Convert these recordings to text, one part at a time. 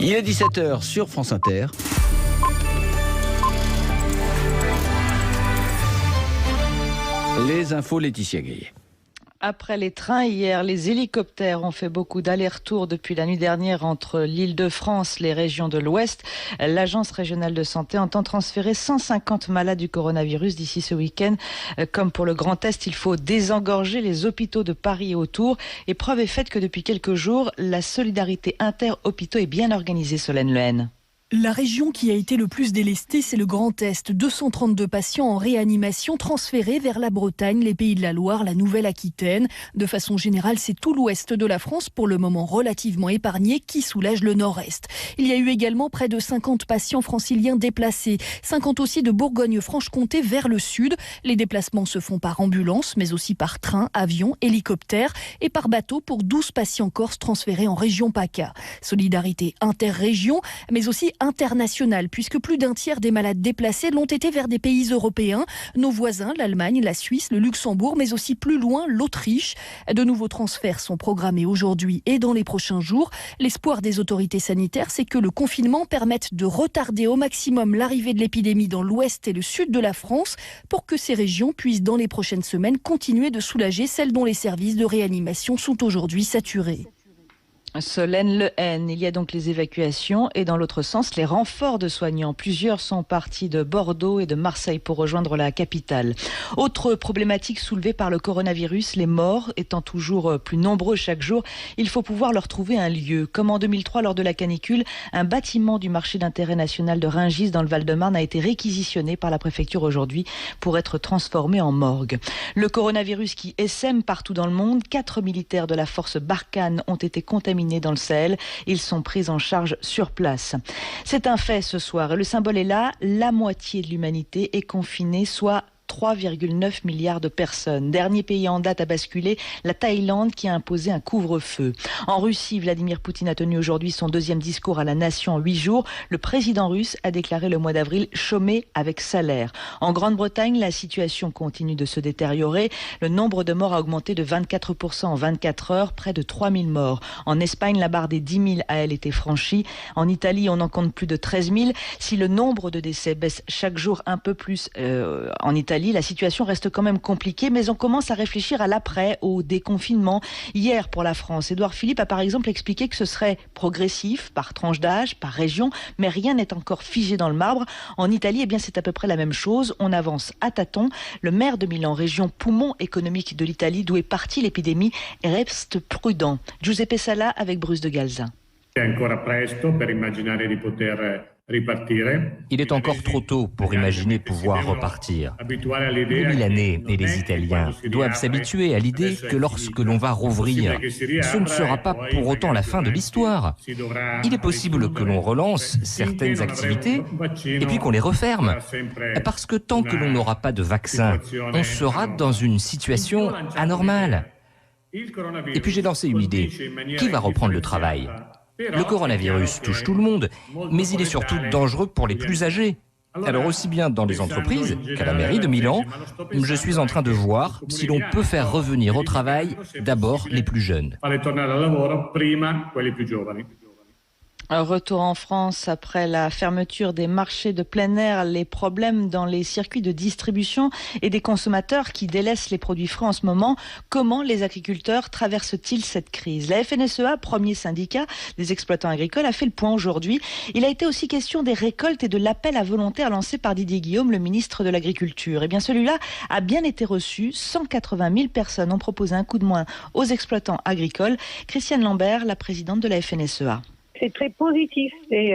Il est 17h sur France Inter. Les infos, Laetitia Gaillet. Après les trains hier, les hélicoptères ont fait beaucoup d'allers-retours depuis la nuit dernière entre l'Île-de-France, les régions de l'Ouest. L'Agence régionale de santé entend transférer 150 malades du coronavirus d'ici ce week-end. Comme pour le Grand Est, il faut désengorger les hôpitaux de Paris et autour. Et preuve est faite que depuis quelques jours, la solidarité inter-hôpitaux est bien organisée, Solène Lehen. La région qui a été le plus délestée, c'est le Grand Est. 232 patients en réanimation transférés vers la Bretagne, les Pays de la Loire, la Nouvelle-Aquitaine. De façon générale, c'est tout l'ouest de la France, pour le moment relativement épargné, qui soulage le nord-est. Il y a eu également près de 50 patients franciliens déplacés, 50 aussi de Bourgogne-Franche-Comté vers le sud. Les déplacements se font par ambulance, mais aussi par train, avion, hélicoptère et par bateau pour 12 patients corses transférés en région PACA. Solidarité interrégion, mais aussi internationale, puisque plus d'un tiers des malades déplacés l'ont été vers des pays européens, nos voisins, l'Allemagne, la Suisse, le Luxembourg, mais aussi plus loin, l'Autriche. De nouveaux transferts sont programmés aujourd'hui et dans les prochains jours. L'espoir des autorités sanitaires, c'est que le confinement permette de retarder au maximum l'arrivée de l'épidémie dans l'ouest et le sud de la France, pour que ces régions puissent dans les prochaines semaines continuer de soulager celles dont les services de réanimation sont aujourd'hui saturés. Solène Lehen, il y a donc les évacuations et dans l'autre sens, les renforts de soignants. Plusieurs sont partis de Bordeaux et de Marseille pour rejoindre la capitale. Autre problématique soulevée par le coronavirus, les morts étant toujours plus nombreux chaque jour, il faut pouvoir leur trouver un lieu. Comme en 2003 lors de la canicule, un bâtiment du marché d'intérêt national de Rungis dans le Val-de-Marne a été réquisitionné par la préfecture aujourd'hui pour être transformé en morgue. Le coronavirus qui essaime partout dans le monde, 4 militaires de la force Barkhane ont été contaminés dans le Sahel. Ils sont pris en charge sur place. C'est un fait ce soir. Le symbole est là. La moitié de l'humanité est confinée, soit 3,9 milliards de personnes. Dernier pays en date à basculer, la Thaïlande qui a imposé un couvre-feu. En Russie, Vladimir Poutine a tenu aujourd'hui son deuxième discours à la nation en 8 jours. Le président russe a déclaré le mois d'avril chômer avec salaire. En Grande-Bretagne, la situation continue de se détériorer. Le nombre de morts a augmenté de 24% en 24 heures, près de 3000 morts. En Espagne, la barre des 10 000 a elle été franchie. En Italie, on en compte plus de 13 000. Si le nombre de décès baisse chaque jour un peu plus en Italie, la situation reste quand même compliquée, mais on commence à réfléchir à l'après, au déconfinement. Hier, pour la France, Édouard Philippe a par exemple expliqué que ce serait progressif, par tranche d'âge, par région, mais rien n'est encore figé dans le marbre. En Italie, eh bien, c'est à peu près la même chose. On avance à tâtons. Le maire de Milan, région poumon économique de l'Italie, d'où est partie l'épidémie, reste prudent. Giuseppe Sala avec Bruce de Galza. Il est encore trop tôt pour imaginer pouvoir repartir. Les Milanais et les Italiens doivent s'habituer à l'idée que lorsque l'on va rouvrir, ce ne sera pas pour autant la fin de l'histoire. Il est possible que l'on relance certaines activités et puis qu'on les referme. Parce que tant que l'on n'aura pas de vaccin, on sera dans une situation anormale. Et puis j'ai lancé une idée. Qui va reprendre le travail ? Le coronavirus touche tout le monde, mais il est surtout dangereux pour les plus âgés. Alors aussi bien dans les entreprises qu'à la mairie de Milan, je suis en train de voir si l'on peut faire revenir au travail d'abord les plus jeunes. Un retour en France après la fermeture des marchés de plein air, les problèmes dans les circuits de distribution et des consommateurs qui délaissent les produits frais en ce moment. Comment les agriculteurs traversent-ils cette crise ? La FNSEA, premier syndicat des exploitants agricoles, a fait le point aujourd'hui. Il a été aussi question des récoltes et de l'appel à volontaires lancé par Didier Guillaume, le ministre de l'Agriculture. Eh bien, celui-là a bien été reçu. 180 000 personnes ont proposé un coup de main aux exploitants agricoles. Christiane Lambert, la présidente de la FNSEA. C'est très positif, c'est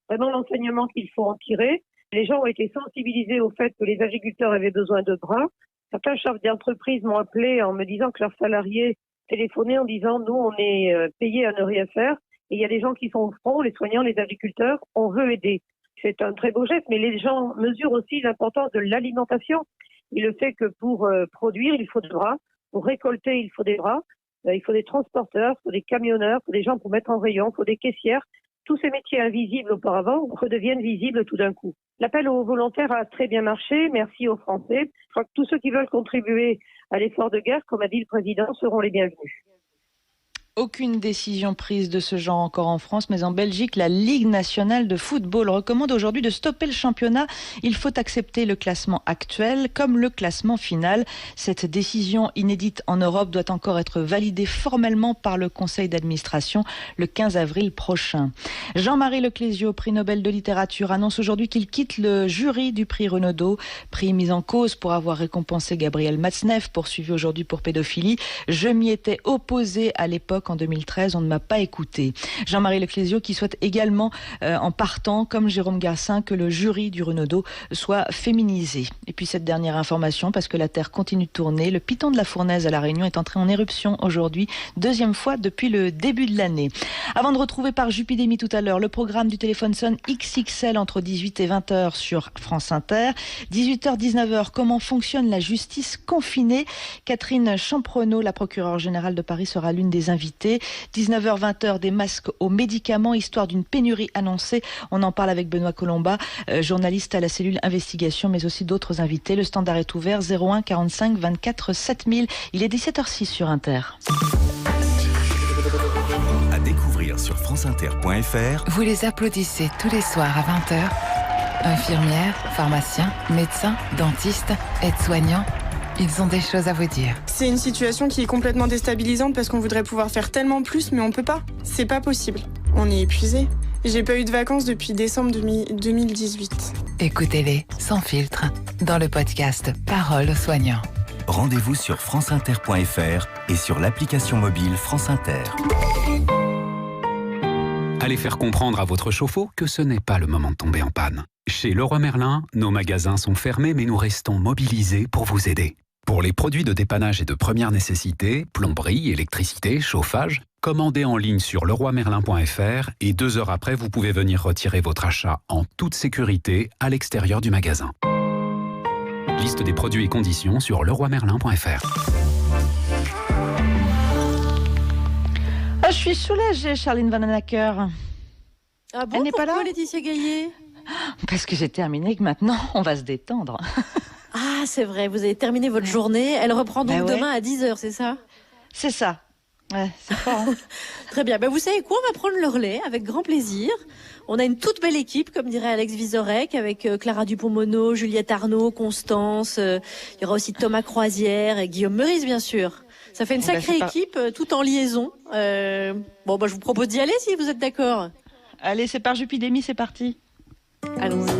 vraiment l'enseignement qu'il faut en tirer. Les gens ont été sensibilisés au fait que les agriculteurs avaient besoin de bras. Certains chefs d'entreprise m'ont appelé en me disant que leurs salariés téléphonaient en disant « nous, on est payés à ne rien faire ». Et il y a des gens qui sont au front, les soignants, les agriculteurs, on veut aider. C'est un très beau geste, mais les gens mesurent aussi l'importance de l'alimentation. Et le fait que pour produire, il faut des bras, pour récolter, il faut des bras. Il faut des transporteurs, il faut des camionneurs, il faut des gens pour mettre en rayon, il faut des caissières. Tous ces métiers invisibles auparavant redeviennent visibles tout d'un coup. L'appel aux volontaires a très bien marché. Merci aux Français. Je crois que tous ceux qui veulent contribuer à l'effort de guerre, comme a dit le président, seront les bienvenus. Aucune décision prise de ce genre encore en France, mais en Belgique, la Ligue nationale de football recommande aujourd'hui de stopper le championnat. Il faut accepter le classement actuel comme le classement final. Cette décision inédite en Europe doit encore être validée formellement par le conseil d'administration le 15 avril prochain. Jean-Marie Leclésio, prix Nobel de littérature, annonce aujourd'hui qu'il quitte le jury du prix Renaudot, prix mis en cause pour avoir récompensé Gabriel Matzneff, poursuivi aujourd'hui pour pédophilie. Je m'y étais opposé à l'époque. En 2013, on ne m'a pas écouté. Jean-Marie Leclésio qui souhaite également, en partant, comme Jérôme Garcin, que le jury du Renaudot soit féminisé. Et puis cette dernière information, parce que la Terre continue de tourner, le Piton de la Fournaise à La Réunion est entré en éruption aujourd'hui, deuxième fois depuis le début de l'année. Avant de retrouver par Jupidémie tout à l'heure le programme du téléphone sonne XXL entre 18 et 20h sur France Inter. 18h, 19h, comment fonctionne la justice confinée? Catherine Champrenault, la procureure générale de Paris, sera l'une des invitées. 19h, 20h, des masques aux médicaments, histoire d'une pénurie annoncée. On en parle avec Benoît Colomba, journaliste à la cellule investigation, mais aussi d'autres invités. Le standard est ouvert, 01 45 24 7000. Il est 17h06 sur Inter. À découvrir sur franceinter.fr. Vous les applaudissez tous les soirs à 20h. Infirmières, pharmaciens, médecins, dentistes, aides-soignants. Ils ont des choses à vous dire. C'est une situation qui est complètement déstabilisante parce qu'on voudrait pouvoir faire tellement plus, mais on peut pas. C'est pas possible. On est épuisé. J'ai pas eu de vacances depuis décembre 2018. Écoutez-les sans filtre dans le podcast Parole aux soignants. Rendez-vous sur franceinter.fr et sur l'application mobile France Inter. Allez faire comprendre à votre chauffe-eau que ce n'est pas le moment de tomber en panne. Chez Leroy Merlin, nos magasins sont fermés, mais nous restons mobilisés pour vous aider. Pour les produits de dépannage et de première nécessité, plomberie, électricité, chauffage, commandez en ligne sur leroymerlin.fr et 2 heures après, vous pouvez venir retirer votre achat en toute sécurité à l'extérieur du magasin. Liste des produits et conditions sur leroymerlin.fr. Je suis soulagée, Charline Vanhoenacker. Ah bon, elle n'est pas là, Laetitia Gaillet? Parce que j'ai terminé et que maintenant, on va se détendre. Ah, c'est vrai, vous avez terminé votre journée. Elle reprend donc demain à 10h, c'est ça? C'est ça. Ouais, c'est fort. Hein. Très bien. Vous savez quoi? On va prendre le relais avec grand plaisir. On a une toute belle équipe, comme dirait Alex Vizorek, avec Clara Dupont-Mono, Juliette Arnaud, Constance. Il y aura aussi Thomas Croisière et Guillaume Meurice, bien sûr. Ça fait une sacrée équipe, tout en liaison. Je vous propose d'y aller si vous êtes d'accord. Allez, c'est par Jupidémie, c'est parti. Allons-y.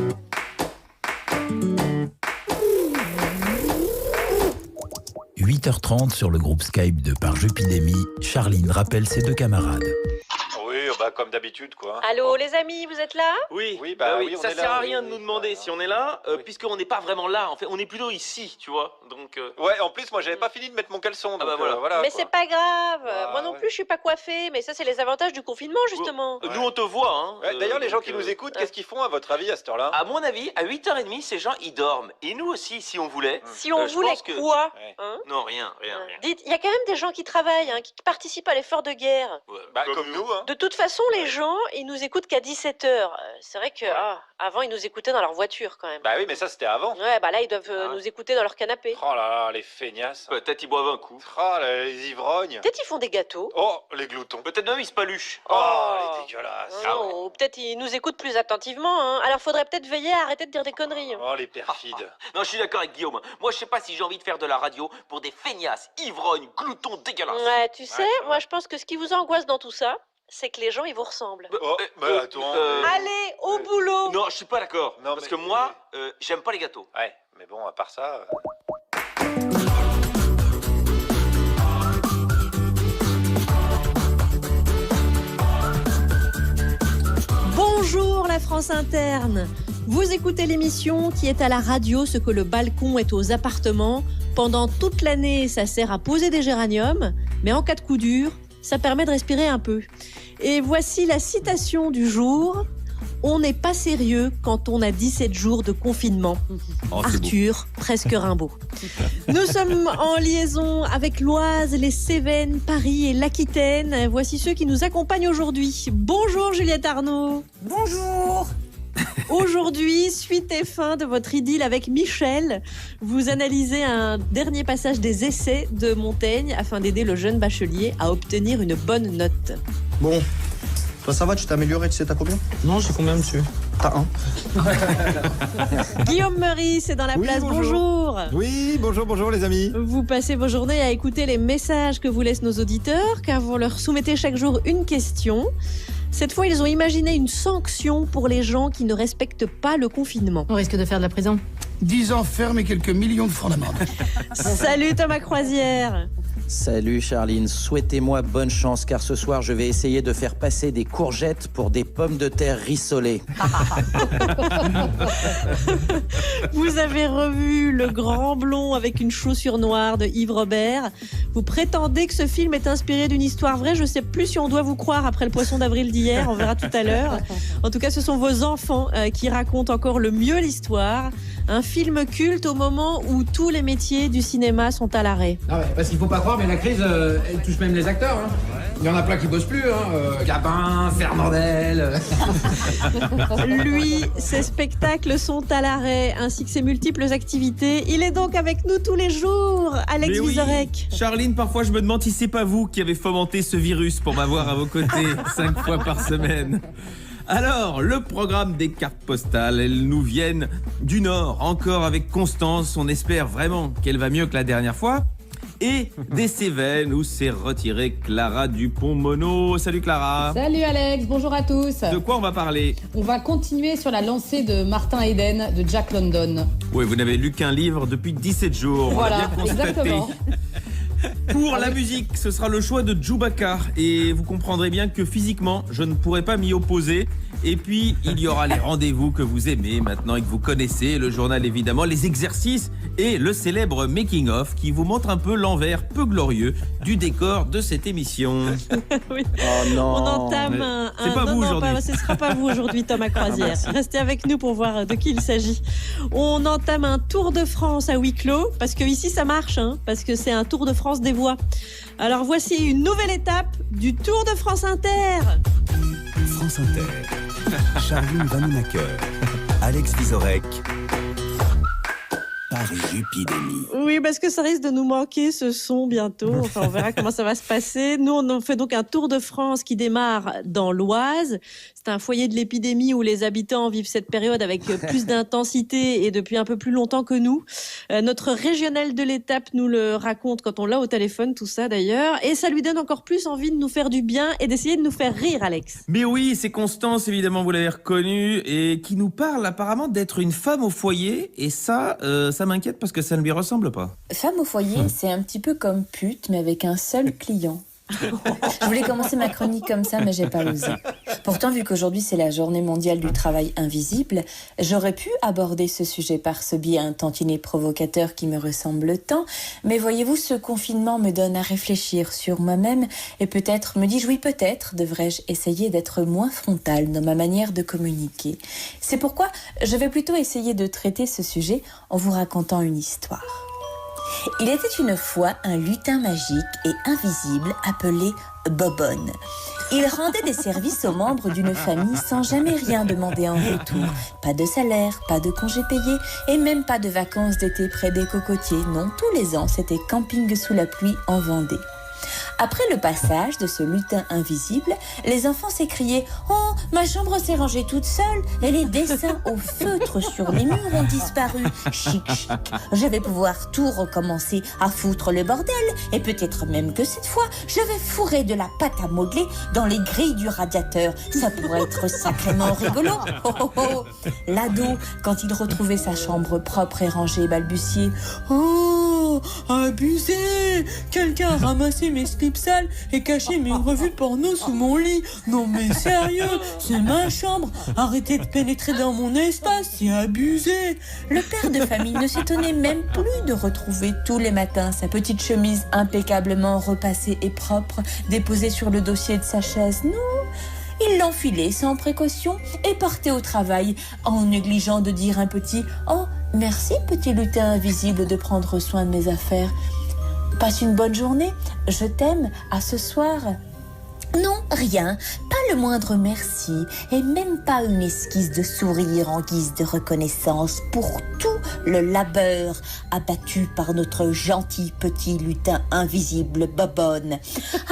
« 8h30 sur le groupe Skype de Par Jupidémie, Charline rappelle ses 2 camarades. Oui, comme d'habitude, quoi. Allô, les amis, vous êtes là? Oui, ça sert à rien de nous demander si on est là, puisqu'on n'est pas vraiment là. En fait, on est plutôt ici, tu vois. Donc. Ouais, en plus, moi, j'avais pas fini de mettre mon caleçon. Donc, voilà. Mais c'est pas grave. Moi non plus, je suis pas coiffée. Mais ça, c'est les avantages du confinement, justement. Nous, on te voit, hein. Ouais, d'ailleurs, les gens qui nous écoutent, qu'est-ce qu'ils font, à votre avis, à cette heure-là? À mon avis, à 8h30, ces gens, ils dorment. Et nous aussi, si on voulait. Si on voulait quoi? Non, rien. Dites, il y a quand même des gens qui travaillent, qui participent à l'effort de guerre. Comme nous, hein. De toute façon, les gens, ils nous écoutent qu'à 17h. C'est vrai que avant, ils nous écoutaient dans leur voiture quand même. Bah oui, mais ça, c'était avant. Ouais, là, ils doivent nous écouter dans leur canapé. Oh là là, les feignasses. Peut-être ils boivent un coup. Oh là, les ivrognes. Peut-être ils font des gâteaux. Oh, les gloutons. Peut-être même ils se paluchent. Oh, les dégueulasses. Ou peut-être ils nous écoutent plus attentivement. Alors faudrait peut-être veiller à arrêter de dire des conneries. Oh, les perfides. Non, je suis d'accord avec Guillaume. Moi, je sais pas si j'ai envie de faire de la radio pour des feignasses, ivrognes, gloutons dégueulasses. Ouais, tu sais, moi je pense que ce qui vous angoisse dans tout ça, c'est que les gens, ils vous ressemblent. Attends. Allez, au boulot. Non, je suis pas d'accord. Parce que moi, j'aime pas les gâteaux. Ouais, mais bon, à part ça... Bonjour la France interne. Vous écoutez l'émission qui est à la radio ce que le balcon est aux appartements. Pendant toute l'année, ça sert à poser des géraniums, mais en cas de coup dur, ça permet de respirer un peu. Et voici la citation du jour. On n'est pas sérieux quand on a 17 jours de confinement. Arthur, presque Rimbaud. Nous sommes en liaison avec l'Oise, les Cévennes, Paris et l'Aquitaine. Voici ceux qui nous accompagnent aujourd'hui. Bonjour Juliette Arnaud. Bonjour. Aujourd'hui, suite et fin de votre idylle avec Michel, vous analysez un dernier passage des essais de Montaigne afin d'aider le jeune bachelier à obtenir une bonne note. Bon, toi ça va, tu t'es amélioré, tu sais t'as combien? Non, j'ai combien, monsieur? T'as 1. Guillaume Meurice est dans la place, bonjour. Oui, bonjour les amis. Vous passez vos journées à écouter les messages que vous laissent nos auditeurs, car vous leur soumettez chaque jour une question. Cette fois, ils ont imaginé une sanction pour les gens qui ne respectent pas le confinement. On risque de faire de la prison. 10 ans ferme et quelques millions de francs d'amende. Salut Thomas Croisière. Salut Charline, souhaitez-moi bonne chance car ce soir je vais essayer de faire passer des courgettes pour des pommes de terre rissolées. Vous avez revu Le Grand Blond avec une chaussure noire de Yves Robert. Vous prétendez que ce film est inspiré d'une histoire vraie. Je ne sais plus si on doit vous croire après le poisson d'avril d'hier, on verra tout à l'heure. En tout cas, ce sont vos enfants qui racontent encore le mieux l'histoire. Un film culte au moment où tous les métiers du cinéma sont à l'arrêt. Non, mais parce qu'il faut pas croire, mais la crise, elle touche même les acteurs. Hein. Il y en a plein qui bossent plus. Gabin, Fernandel. Lui, ses spectacles sont à l'arrêt, ainsi que ses multiples activités. Il est donc avec nous tous les jours, Alex Vizorek. Oui. Charline, parfois je me demande si c'est pas vous qui avez fomenté ce virus pour m'avoir à vos côtés 5 fois par semaine. Alors, le programme des cartes postales, elles nous viennent du Nord, encore avec Constance, on espère vraiment qu'elle va mieux que la dernière fois. Et des Cévennes où s'est retirée Clara Dupont-Mono. Salut Clara. Salut Alex, bonjour à tous. De quoi on va parler? On va continuer sur la lancée de Martin Eden de Jack London. Oui, vous n'avez lu qu'un livre depuis 17 jours, voilà, on l'a bien constaté. Exactement. Pour la musique, ce sera le choix de Chewbacca et vous comprendrez bien que physiquement, je ne pourrai pas m'y opposer. Et puis, il y aura les rendez-vous que vous aimez maintenant et que vous connaissez, le journal évidemment, les exercices et le célèbre making-of qui vous montre un peu l'envers peu glorieux du décor de cette émission. Oui. Oh non. On entame un... C'est pas vous aujourd'hui. Ce ne sera pas vous aujourd'hui, Thomas Croisière. Restez avec nous pour voir de qui il s'agit. On entame un Tour de France à huis clos, parce que ici ça marche, hein, parce que c'est un Tour de France des voix. Alors voici une nouvelle étape du Tour de France Inter. France Inter, Charline Vanhoenacker, Alex Vizorek, Paris-Jupidémie. Oui, parce que ça risque de nous manquer ce son bientôt. Enfin, on verra comment ça va se passer. Nous, on fait donc un Tour de France qui démarre dans l'Oise. C'est un foyer de l'épidémie où les habitants vivent cette période avec plus d'intensité et depuis un peu plus longtemps que nous. Notre régional de l'étape nous le raconte quand on l'a au téléphone, tout ça d'ailleurs. Et ça lui donne encore plus envie de nous faire du bien et d'essayer de nous faire rire, Alex. Mais oui, c'est Constance, évidemment, vous l'avez reconnue, et qui nous parle apparemment d'être une femme au foyer. Et ça m'inquiète parce que ça ne lui ressemble pas. Femme au foyer, c'est un petit peu comme pute, mais avec un seul client. Je voulais commencer ma chronique comme ça, mais j'ai pas osé. Pourtant, vu qu'aujourd'hui c'est la journée mondiale du travail invisible, j'aurais pu aborder ce sujet par ce biais un tantinet provocateur qui me ressemble tant, mais voyez-vous, ce confinement me donne à réfléchir sur moi-même et peut-être, me dis-je oui peut-être, devrais-je essayer d'être moins frontale dans ma manière de communiquer. C'est pourquoi je vais plutôt essayer de traiter ce sujet en vous racontant une histoire. Il était une fois un lutin magique et invisible appelé Bobonne. Il rendait des services aux membres d'une famille sans jamais rien demander en retour. Pas de salaire, pas de congés payés et même pas de vacances d'été près des cocotiers. Non, tous les ans, c'était camping sous la pluie en Vendée. Après le passage de ce lutin invisible, les enfants s'écriaient « Oh, ma chambre s'est rangée toute seule et les dessins au feutre sur les murs ont disparu. Chic, chic. Je vais pouvoir tout recommencer à foutre le bordel et peut-être même que cette fois, je vais fourrer de la pâte à modeler dans les grilles du radiateur. Ça pourrait être sacrément rigolo. Oh, oh, oh. » L'ado, quand il retrouvait sa chambre propre et rangée, balbutiait « Oh, abusé! Quelqu'un a ramassé mes slips sales et caché mes revues porno sous mon lit. Non mais sérieux, c'est ma chambre. Arrêtez de pénétrer dans mon espace, c'est abusé. » Le père de famille ne s'étonnait même plus de retrouver tous les matins sa petite chemise impeccablement repassée et propre déposée sur le dossier de sa chaise. Non, il l'enfilait sans précaution et partait au travail en négligeant de dire un petit « Oh, merci petit lutin invisible de prendre soin de mes affaires. Passe une bonne journée, je t'aime, à ce soir. » Non, rien, pas le moindre merci et même pas une esquisse de sourire en guise de reconnaissance pour tout le labeur abattu par notre gentil petit lutin invisible Bobonne.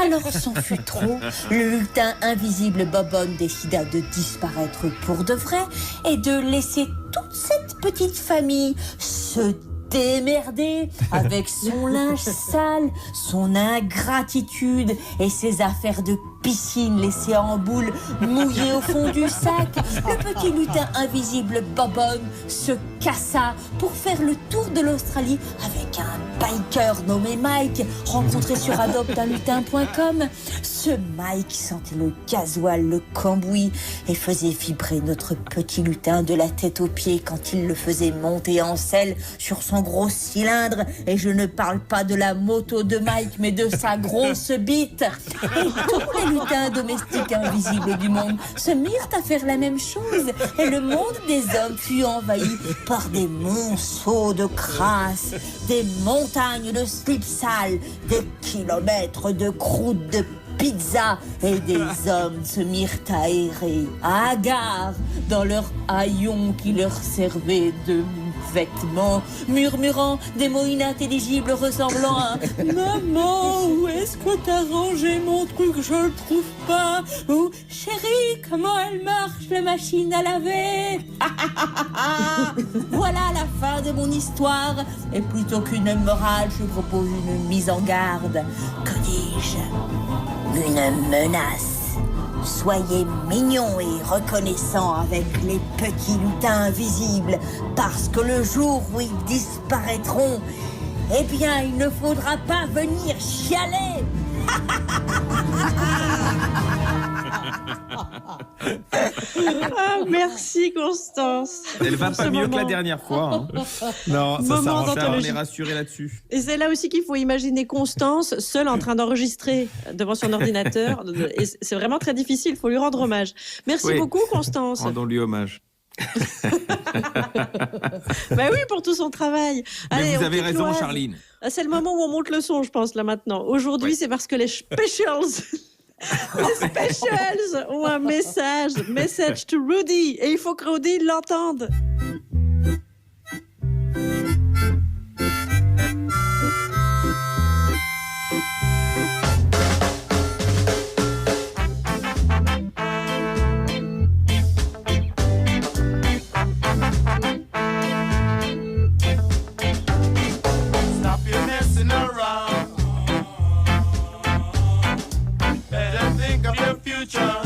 Alors c'en fut trop, le lutin invisible Bobonne décida de disparaître pour de vrai et de laisser toute cette petite famille se démerder avec son linge sale, son ingratitude et ses affaires de piscine laissées en boule mouillées au fond du sac. Le petit lutin invisible Bobonne se cassa pour faire le tour de l'Australie avec un biker nommé Mike, rencontré sur adopteunlutin.com. Ce Mike sentait le gasoil, le cambouis et faisait vibrer notre petit lutin de la tête aux pieds quand il le faisait monter en selle sur son gros cylindre. Et je ne parle pas de la moto de Mike, mais de sa grosse bite. Et tous les lutins domestiques invisibles du monde se mirent à faire la même chose. Et le monde des hommes fut envahi par des monceaux de crasse, des montagnes de slip sales, des kilomètres de croûtes de pizza, et des hommes se mirent à errer, à hagard, dans leur haillon qui leur servait de vêtements, murmurant des mots inintelligibles ressemblant à « Maman, où est-ce que t'as rangé mon truc, je le trouve pas » ou « Chérie, comment elle marche, la machine à laver ?» Voilà la fin de mon histoire. Et plutôt qu'une morale, je propose une mise en garde. Que dis-je ? Une menace. Soyez mignons et reconnaissants avec les petits lutins invisibles, parce que le jour où ils disparaîtront, eh bien, il ne faudra pas venir chialer. Ah, merci Constance. Elle va pas mieux que la dernière fois. Hein. Non, ça s'arrange pas, on est rassuré là-dessus. Et c'est là aussi qu'il faut imaginer Constance seule en train d'enregistrer devant son ordinateur. Et c'est vraiment très difficile, il faut lui rendre hommage. Merci beaucoup Constance. Rendons-lui hommage. Bah oui, pour tout son travail. Mais vous avez raison, Charline. C'est le moment où on monte le son, je pense, là maintenant. Aujourd'hui, c'est parce que les specials... Les specials ont un message to Rudy, et il faut que Rudy l'entende. Stop your messing around. Think of your future.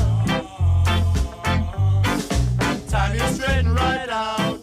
Time you straighten right out.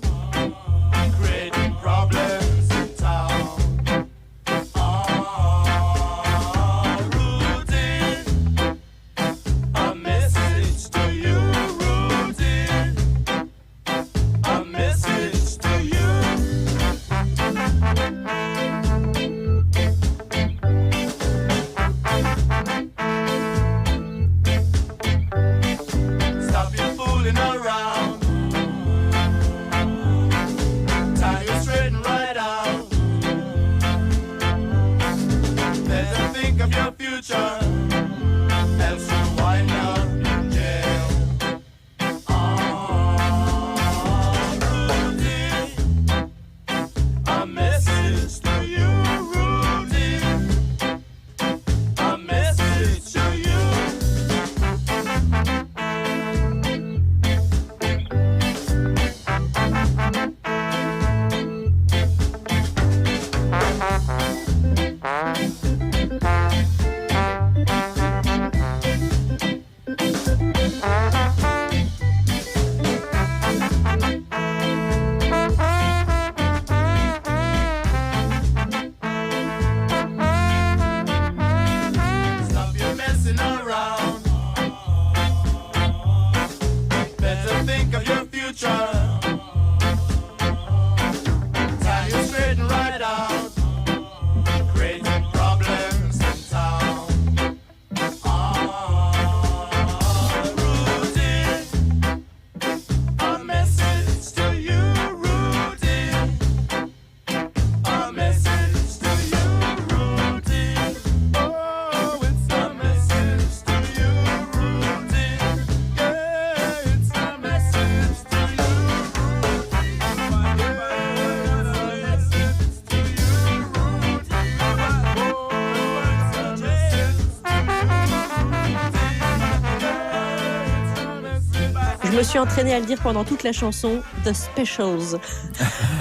Je me suis entraînée à le dire pendant toute la chanson. The Specials.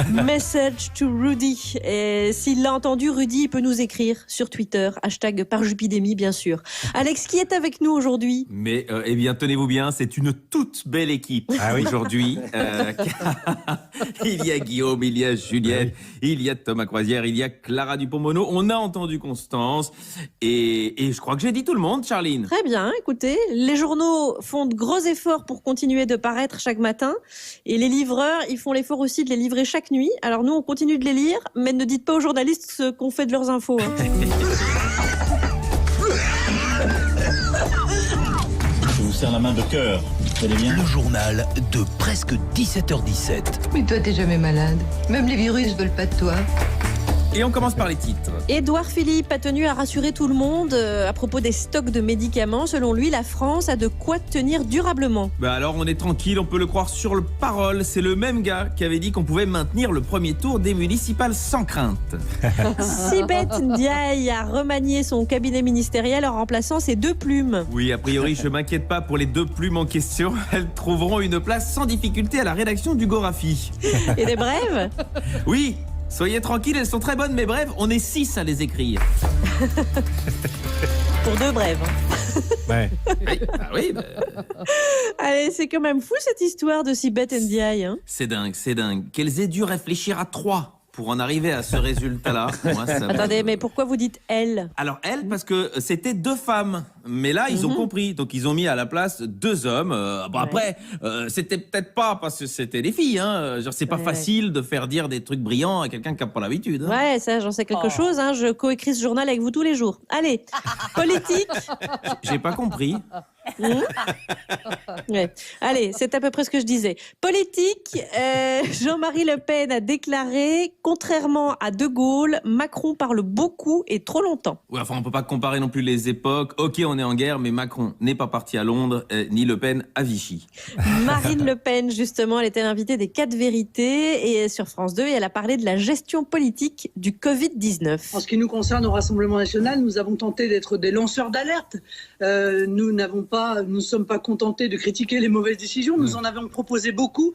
Message to Rudy. Et s'il l'a entendu, Rudy, il peut nous écrire sur Twitter. #parjupidémie, bien sûr. Alex, qui est avec nous aujourd'hui? Mais, eh bien, tenez-vous bien, c'est une toute belle équipe aujourd'hui. Il y a Guillaume, il y a Juliette, il y a Thomas Croisière, il y a Clara Dupont-Mono. On a entendu Constance. Et je crois que j'ai dit tout le monde, Charline. Très bien, écoutez, les journaux font de gros efforts pour continuer de paraître chaque matin. Et les livreurs, ils font l'effort aussi de les livrer chaque nuit. Alors nous, on continue de les lire, mais ne dites pas aux journalistes ce qu'on fait de leurs infos. Hein. Je vous serre la main de cœur. Vous allez bien ? Le journal de presque 17h17. Mais toi, t'es jamais malade. Même les virus veulent pas de toi. Et on commence par les titres. Édouard Philippe a tenu à rassurer tout le monde à propos des stocks de médicaments. Selon lui, la France a de quoi tenir durablement. Bah alors on est tranquille, on peut le croire sur le parole. C'est le même gars qui avait dit qu'on pouvait maintenir le premier tour des municipales sans crainte. Sibeth Ndiaye a remanié son cabinet ministériel en remplaçant ses 2 plumes. Oui, a priori, je m'inquiète pas pour les 2 plumes en question. Elles trouveront une place sans difficulté à la rédaction du Gorafi. Et des brèves ? Oui. Soyez tranquilles, elles sont très bonnes, mais bref, on est 6 à les écrire. Pour 2 brèves. Ouais. Oui. Allez, c'est quand même fou cette histoire de Sibeth Ndiaye. Hein. C'est dingue. Qu'elles aient dû réfléchir à 3 pour en arriver à ce résultat-là. Moi, ça Attendez, mais pourquoi vous dites elle ? Alors elle, parce que c'était 2 femmes. Mais là, ils ont compris. Donc, ils ont mis à la place 2 hommes. Après, c'était peut-être pas parce que c'était des filles. Hein. Genre, c'est pas facile de faire dire des trucs brillants à quelqu'un qui n'a pas l'habitude. Hein. Ouais, ça, j'en sais quelque chose. Hein. Je coécris ce journal avec vous tous les jours. Allez, politique. J'ai pas compris. Ouais. Allez, c'est à peu près ce que je disais. Politique, Jean-Marie Le Pen a déclaré, contrairement à De Gaulle, Macron parle beaucoup et trop longtemps. Ouais, enfin, on peut pas comparer non plus les époques. Ok, on est en guerre, mais Macron n'est pas parti à Londres, ni Le Pen à Vichy. Marine Le Pen, justement, elle était l'invitée des 4 vérités et sur France 2, et elle a parlé de la gestion politique du Covid-19. En ce qui nous concerne au Rassemblement national, nous avons tenté d'être des lanceurs d'alerte. Nous ne sommes pas contentés de critiquer les mauvaises décisions, nous en avons proposé beaucoup.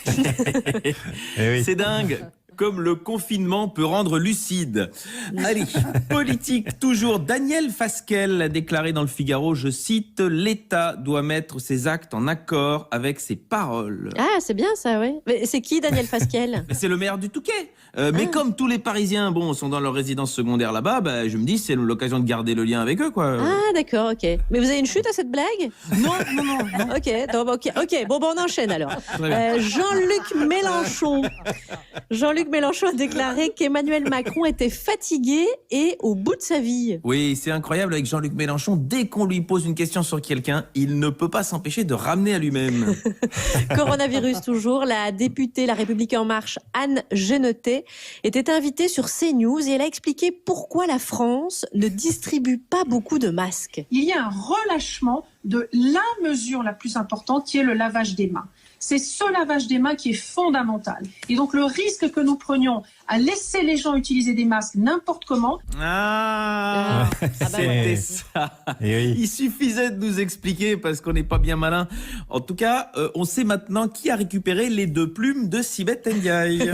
C'est dingue. Comme le confinement peut rendre lucide. Allez, politique toujours. Daniel Fasquelle a déclaré dans le Figaro, je cite, « L'État doit mettre ses actes en accord avec ses paroles ». Ah, c'est bien ça, oui. Mais c'est qui Daniel Fasquelle ? C'est le maire du Touquet. Mais comme tous les Parisiens sont dans leur résidence secondaire là-bas, je me dis c'est l'occasion de garder le lien avec eux, quoi. Ah, d'accord, ok. Mais vous avez une chute à cette blague ? Non. Ok, bon, on enchaîne alors. Jean-Luc Mélenchon a déclaré qu'Emmanuel Macron était fatigué et au bout de sa vie. Oui, c'est incroyable avec Jean-Luc Mélenchon. Dès qu'on lui pose une question sur quelqu'un, il ne peut pas s'empêcher de ramener à lui-même. Coronavirus toujours, la députée La République En Marche, Anne Genetet, était invitée sur CNews et elle a expliqué pourquoi la France ne distribue pas beaucoup de masques. Il y a un relâchement de la mesure la plus importante qui est le lavage des mains. C'est ce lavage des mains qui est fondamental. Et donc le risque que nous prenions à laisser les gens utiliser des masques n'importe comment... C'était ça. Oui. Il suffisait de nous expliquer parce qu'on n'est pas bien malin. En tout cas, on sait maintenant qui a récupéré les 2 plumes de Sibeth Ndiaye.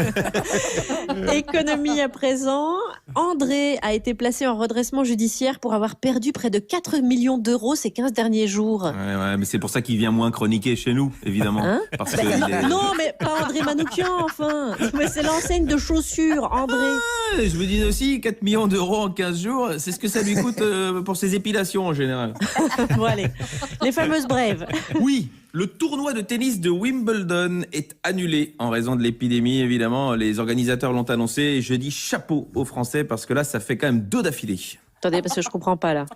Économie à présent. André a été placé en redressement judiciaire pour avoir perdu près de 4 millions d'euros ces 15 derniers jours. Ouais, mais c'est pour ça qu'il vient moins chroniquer chez nous, évidemment. Hein ? Non, mais pas André Manoukian, enfin. Mais c'est l'enseigne de chaussures, André. Je me dis aussi, 4 millions d'euros en 15 jours, c'est ce que ça lui coûte pour ses épilations en général. Bon, allez, les fameuses brèves. Oui, le tournoi de tennis de Wimbledon est annulé en raison de l'épidémie, évidemment. Les organisateurs l'ont annoncé et je dis chapeau aux Français parce que là, ça fait quand même 2 d'affilée. Attendez, parce que je comprends pas là.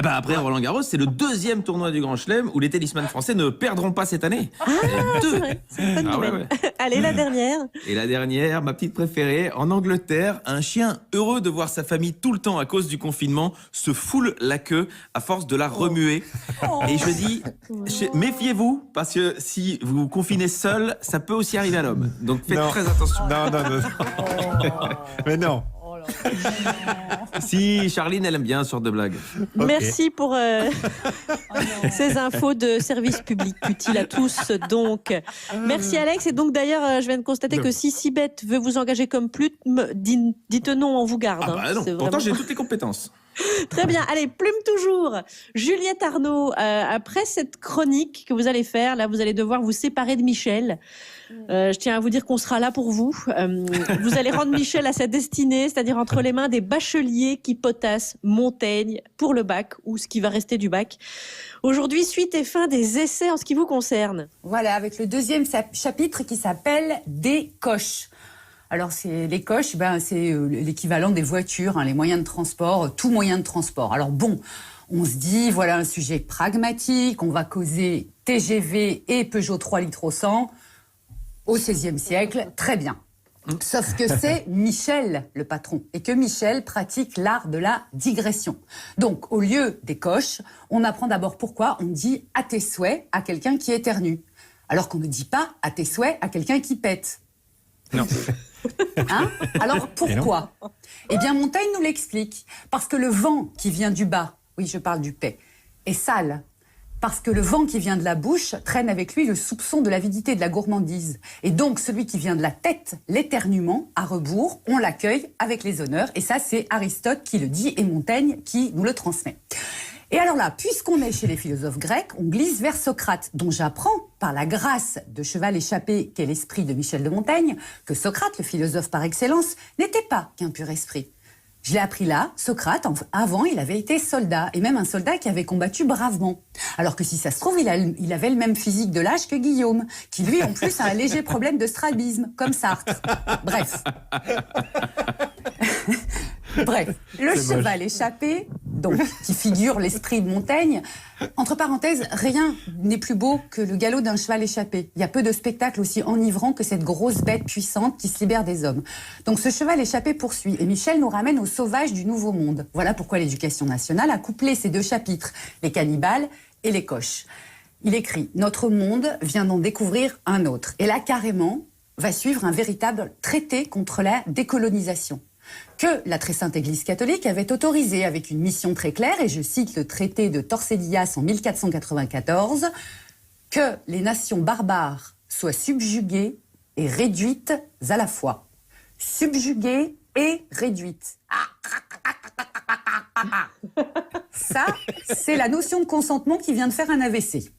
Après Roland-Garros, c'est le 2e tournoi du Grand Chelem où les tennisman français ne perdront pas cette année. C'est vrai, c'est une bonne nouvelle. Ouais. Allez, la dernière. Et la dernière, ma petite préférée, en Angleterre, un chien heureux de voir sa famille tout le temps à cause du confinement se foule la queue à force de la remuer. Et je dis, méfiez-vous, parce que si vous vous confinez seul, ça peut aussi arriver à l'homme. Donc faites très attention. Non. Mais non. Si, Charline, elle aime bien ce genre de blague. Merci pour ces infos de service public utiles à tous. Donc, merci Alex. Et donc d'ailleurs, je viens de constater que si Sibeth veut vous engager comme plume, dites non, on vous garde. Ah bah non, C'est pourtant vraiment- j'ai toutes les compétences. Très bien. Allez, plume toujours. Juliette Arnaud, après cette chronique que vous allez faire, là, vous allez devoir vous séparer de Michel. Je tiens à vous dire qu'on sera là pour vous. Vous allez rendre Michel à sa destinée, c'est-à-dire entre les mains des bacheliers qui potassent Montaigne pour le bac ou ce qui va rester du bac. Aujourd'hui, suite et fin des essais en ce qui vous concerne. Voilà, avec le deuxième chapitre qui s'appelle « Des coches ». Alors, les coches, c'est l'équivalent des voitures, les moyens de transport, tout moyen de transport. Alors bon, on se dit, voilà un sujet pragmatique, on va causer TGV et Peugeot 3 litres au 100 au XVIe siècle, très bien. Sauf que c'est Michel le patron et que Michel pratique l'art de la digression. Donc, au lieu des coches, on apprend d'abord pourquoi on dit « à tes souhaits » à quelqu'un qui éternue, alors qu'on ne dit pas « à tes souhaits » à quelqu'un qui pète. Non. Alors pourquoi ? Eh bien, Montaigne nous l'explique. Parce que le vent qui vient du bas, oui, je parle du paix, est sale. Parce que le vent qui vient de la bouche traîne avec lui le soupçon de l'avidité, de la gourmandise. Et donc, celui qui vient de la tête, l'éternuement, à rebours, on l'accueille avec les honneurs. Et ça, c'est Aristote qui le dit et Montaigne qui nous le transmet. Et alors là, puisqu'on est chez les philosophes grecs, on glisse vers Socrate, dont j'apprends, par la grâce de cheval échappé qu'est l'esprit de Michel de Montaigne, que Socrate, le philosophe par excellence, n'était pas qu'un pur esprit. Je l'ai appris là, Socrate, avant, il avait été soldat, et même un soldat qui avait combattu bravement. Alors que si ça se trouve, il avait le même physique de l'âge que Guillaume, qui lui, en plus, a un léger problème de strabisme, comme Sartre. Bref. Bref, le cheval échappé, donc, qui figure l'esprit de Montaigne, entre parenthèses, rien n'est plus beau que le galop d'un cheval échappé. Il y a peu de spectacles aussi enivrants que cette grosse bête puissante qui se libère des hommes. Donc ce cheval échappé poursuit, et Michel nous ramène aux sauvages du Nouveau Monde. Voilà pourquoi l'Éducation nationale a couplé ces deux chapitres, les cannibales et les coches. Il écrit « Notre monde vient d'en découvrir un autre ». Et là, carrément, va suivre un véritable traité contre la décolonisation, que la très sainte Église catholique avait autorisé avec une mission très claire, et je cite le traité de Tordesillas en 1494, que les nations barbares soient subjuguées et réduites à la fois. Subjuguées et réduites. Ça, c'est la notion de consentement qui vient de faire un AVC.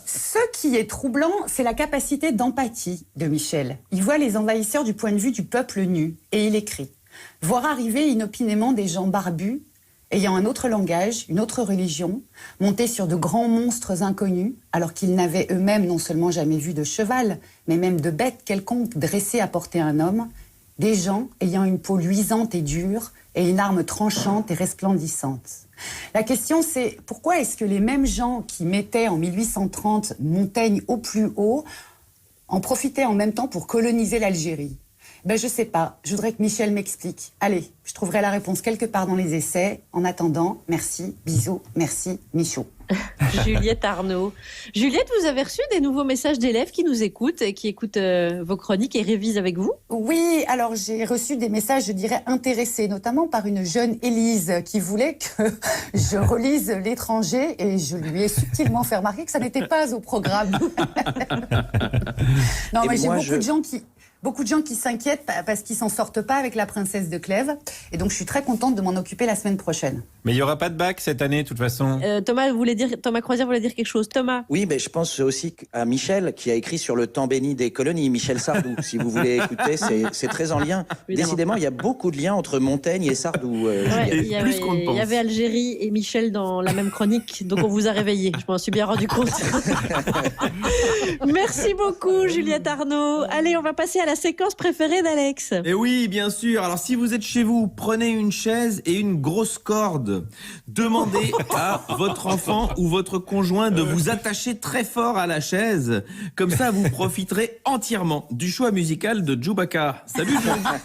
Ce qui est troublant, c'est la capacité d'empathie de Michel. Il voit les envahisseurs du point de vue du peuple nu, et il écrit « Voir arriver inopinément des gens barbus, ayant un autre langage, une autre religion, montés sur de grands monstres inconnus, alors qu'ils n'avaient eux-mêmes non seulement jamais vu de cheval, mais même de bête quelconque dressée à porter un homme, des gens ayant une peau luisante et dure, et une arme tranchante et resplendissante. » La question, c'est pourquoi est-ce que les mêmes gens qui mettaient en 1830 Montaigne au plus haut en profitaient en même temps pour coloniser l'Algérie ? Ben, je sais pas. Je voudrais que Michel m'explique. Allez, je trouverai la réponse quelque part dans les essais. En attendant, merci, bisous, merci, Michaud. Juliette Arnaud. Juliette, vous avez reçu des nouveaux messages d'élèves qui nous écoutent et qui écoutent vos chroniques et révisent avec vous ? Oui, alors j'ai reçu des messages, je dirais, intéressés, notamment par une jeune Élise qui voulait que je relise L'étranger, et je lui ai subtilement fait remarquer que ça n'était pas au programme. Non, mais j'ai beaucoup de gens qui s'inquiètent parce qu'ils s'en sortent pas avec La Princesse de Clèves, et donc je suis très contente de m'en occuper la semaine prochaine. Mais il n'y aura pas de bac cette année, de toute façon. Thomas Croisière voulait dire quelque chose. Thomas ? Oui, mais je pense aussi à Michel, qui a écrit sur le temps béni des colonies, Michel Sardou. Si vous voulez écouter, c'est très en lien. Évidemment. Décidément, il y a beaucoup de liens entre Montaigne et Sardou. Il y avait Algérie et Michel dans la même chronique, donc on vous a réveillé. Je m'en suis bien rendu compte. Merci beaucoup, Juliette Arnaud. Allez, on va passer à la séquence préférée d'Alex. Et oui, bien sûr. Alors, si vous êtes chez vous, prenez une chaise et une grosse corde. Demandez à votre enfant ou votre conjoint de vous attacher très fort à la chaise. Comme ça, vous profiterez entièrement du choix musical de Djoubaka. Salut,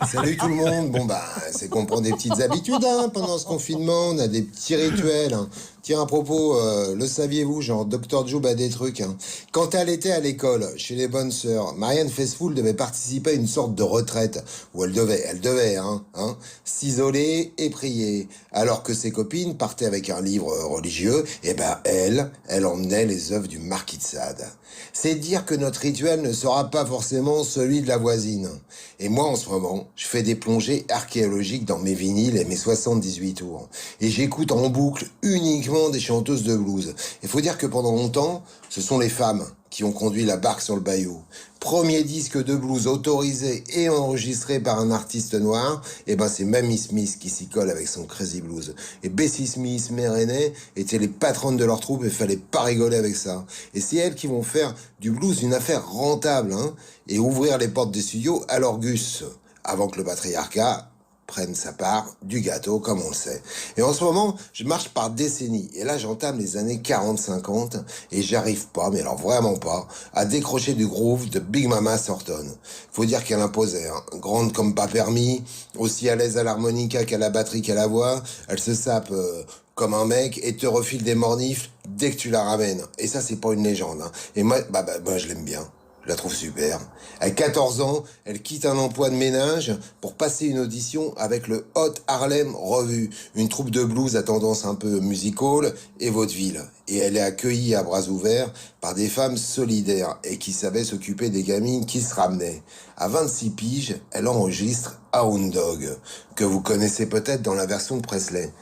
Salut tout le monde. Bon, c'est qu'on prend des petites habitudes pendant ce confinement. On a des petits rituels. Tiens, à propos, le saviez-vous, genre Dr. Job a des trucs. Hein. Quand elle était à l'école, chez les bonnes sœurs, Marianne Faithfull devait participer à une sorte de retraite où elle devait, s'isoler et prier. Alors que ses copines partaient avec un livre religieux, et ben elle emmenait les œuvres du Marquis de Sade. C'est dire que notre rituel ne sera pas forcément celui de la voisine. Et moi, en ce moment, je fais des plongées archéologiques dans mes vinyles et mes 78 tours. Et j'écoute en boucle uniquement des chanteuses de blues. Il faut dire que pendant longtemps, ce sont les femmes qui ont conduit la barque sur le bayou. Premier disque de blues autorisé et enregistré par un artiste noir, et ben c'est Mamie Smith qui s'y colle avec son Crazy Blues. Et Bessie Smith, Mère Aînée étaient les patronnes de leur troupe et fallait pas rigoler avec ça. Et c'est elles qui vont faire du blues une affaire rentable, et ouvrir les portes des studios à l'Orgus, avant que le patriarcat prenne sa part du gâteau, comme on le sait. Et en ce moment, je marche par décennies. Et là, j'entame les années 40-50 et j'arrive pas, mais alors vraiment pas, à décrocher du groove de Big Mama Thornton. Faut dire qu'elle imposait, grande comme pas permis, aussi à l'aise à l'harmonica qu'à la batterie qu'à la voix. Elle se sape comme un mec et te refile des mornifles dès que tu la ramènes. Et ça, c'est pas une légende. Et moi, je l'aime bien. Je la trouve super. À 14 ans, elle quitte un emploi de ménage pour passer une audition avec le Hot Harlem Revue, une troupe de blues à tendance un peu musical et vaudeville. Et elle est accueillie à bras ouverts par des femmes solidaires et qui savaient s'occuper des gamines qui se ramenaient. À 26 piges, elle enregistre Hound Dog, que vous connaissez peut-être dans la version de Presley.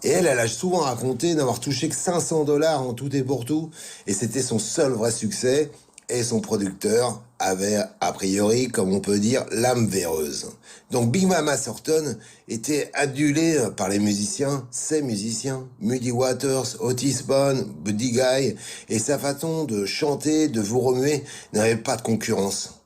Et elle a souvent raconté n'avoir touché que $500 en tout et pour tout. Et c'était son seul vrai succès. Et son producteur avait, a priori, comme on peut dire, l'âme véreuse. Donc Big Mama Thornton était adulée par les musiciens, ces musiciens, Muddy Waters, Otis Bond, Buddy Guy, et sa façon de chanter, de vous remuer, n'avait pas de concurrence.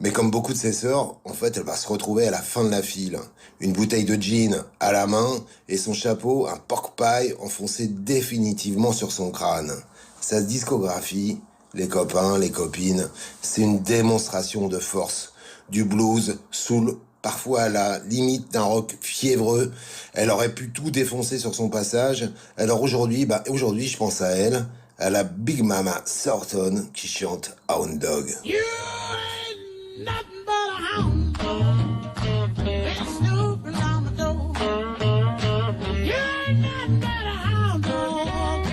Mais comme beaucoup de ses sœurs, en fait, elle va se retrouver à la fin de la file. Une bouteille de gin à la main et son chapeau, un pork pie enfoncé définitivement sur son crâne. Sa discographie, les copains, les copines, c'est une démonstration de force. Du blues, soul, parfois à la limite d'un rock fiévreux. Elle aurait pu tout défoncer sur son passage. Alors aujourd'hui, je pense à elle, à la Big Mama Thornton qui chante Hound Dog. You ain't nothing but a hound dog. Been snooping on the door. You ain't nothing but a hound dog.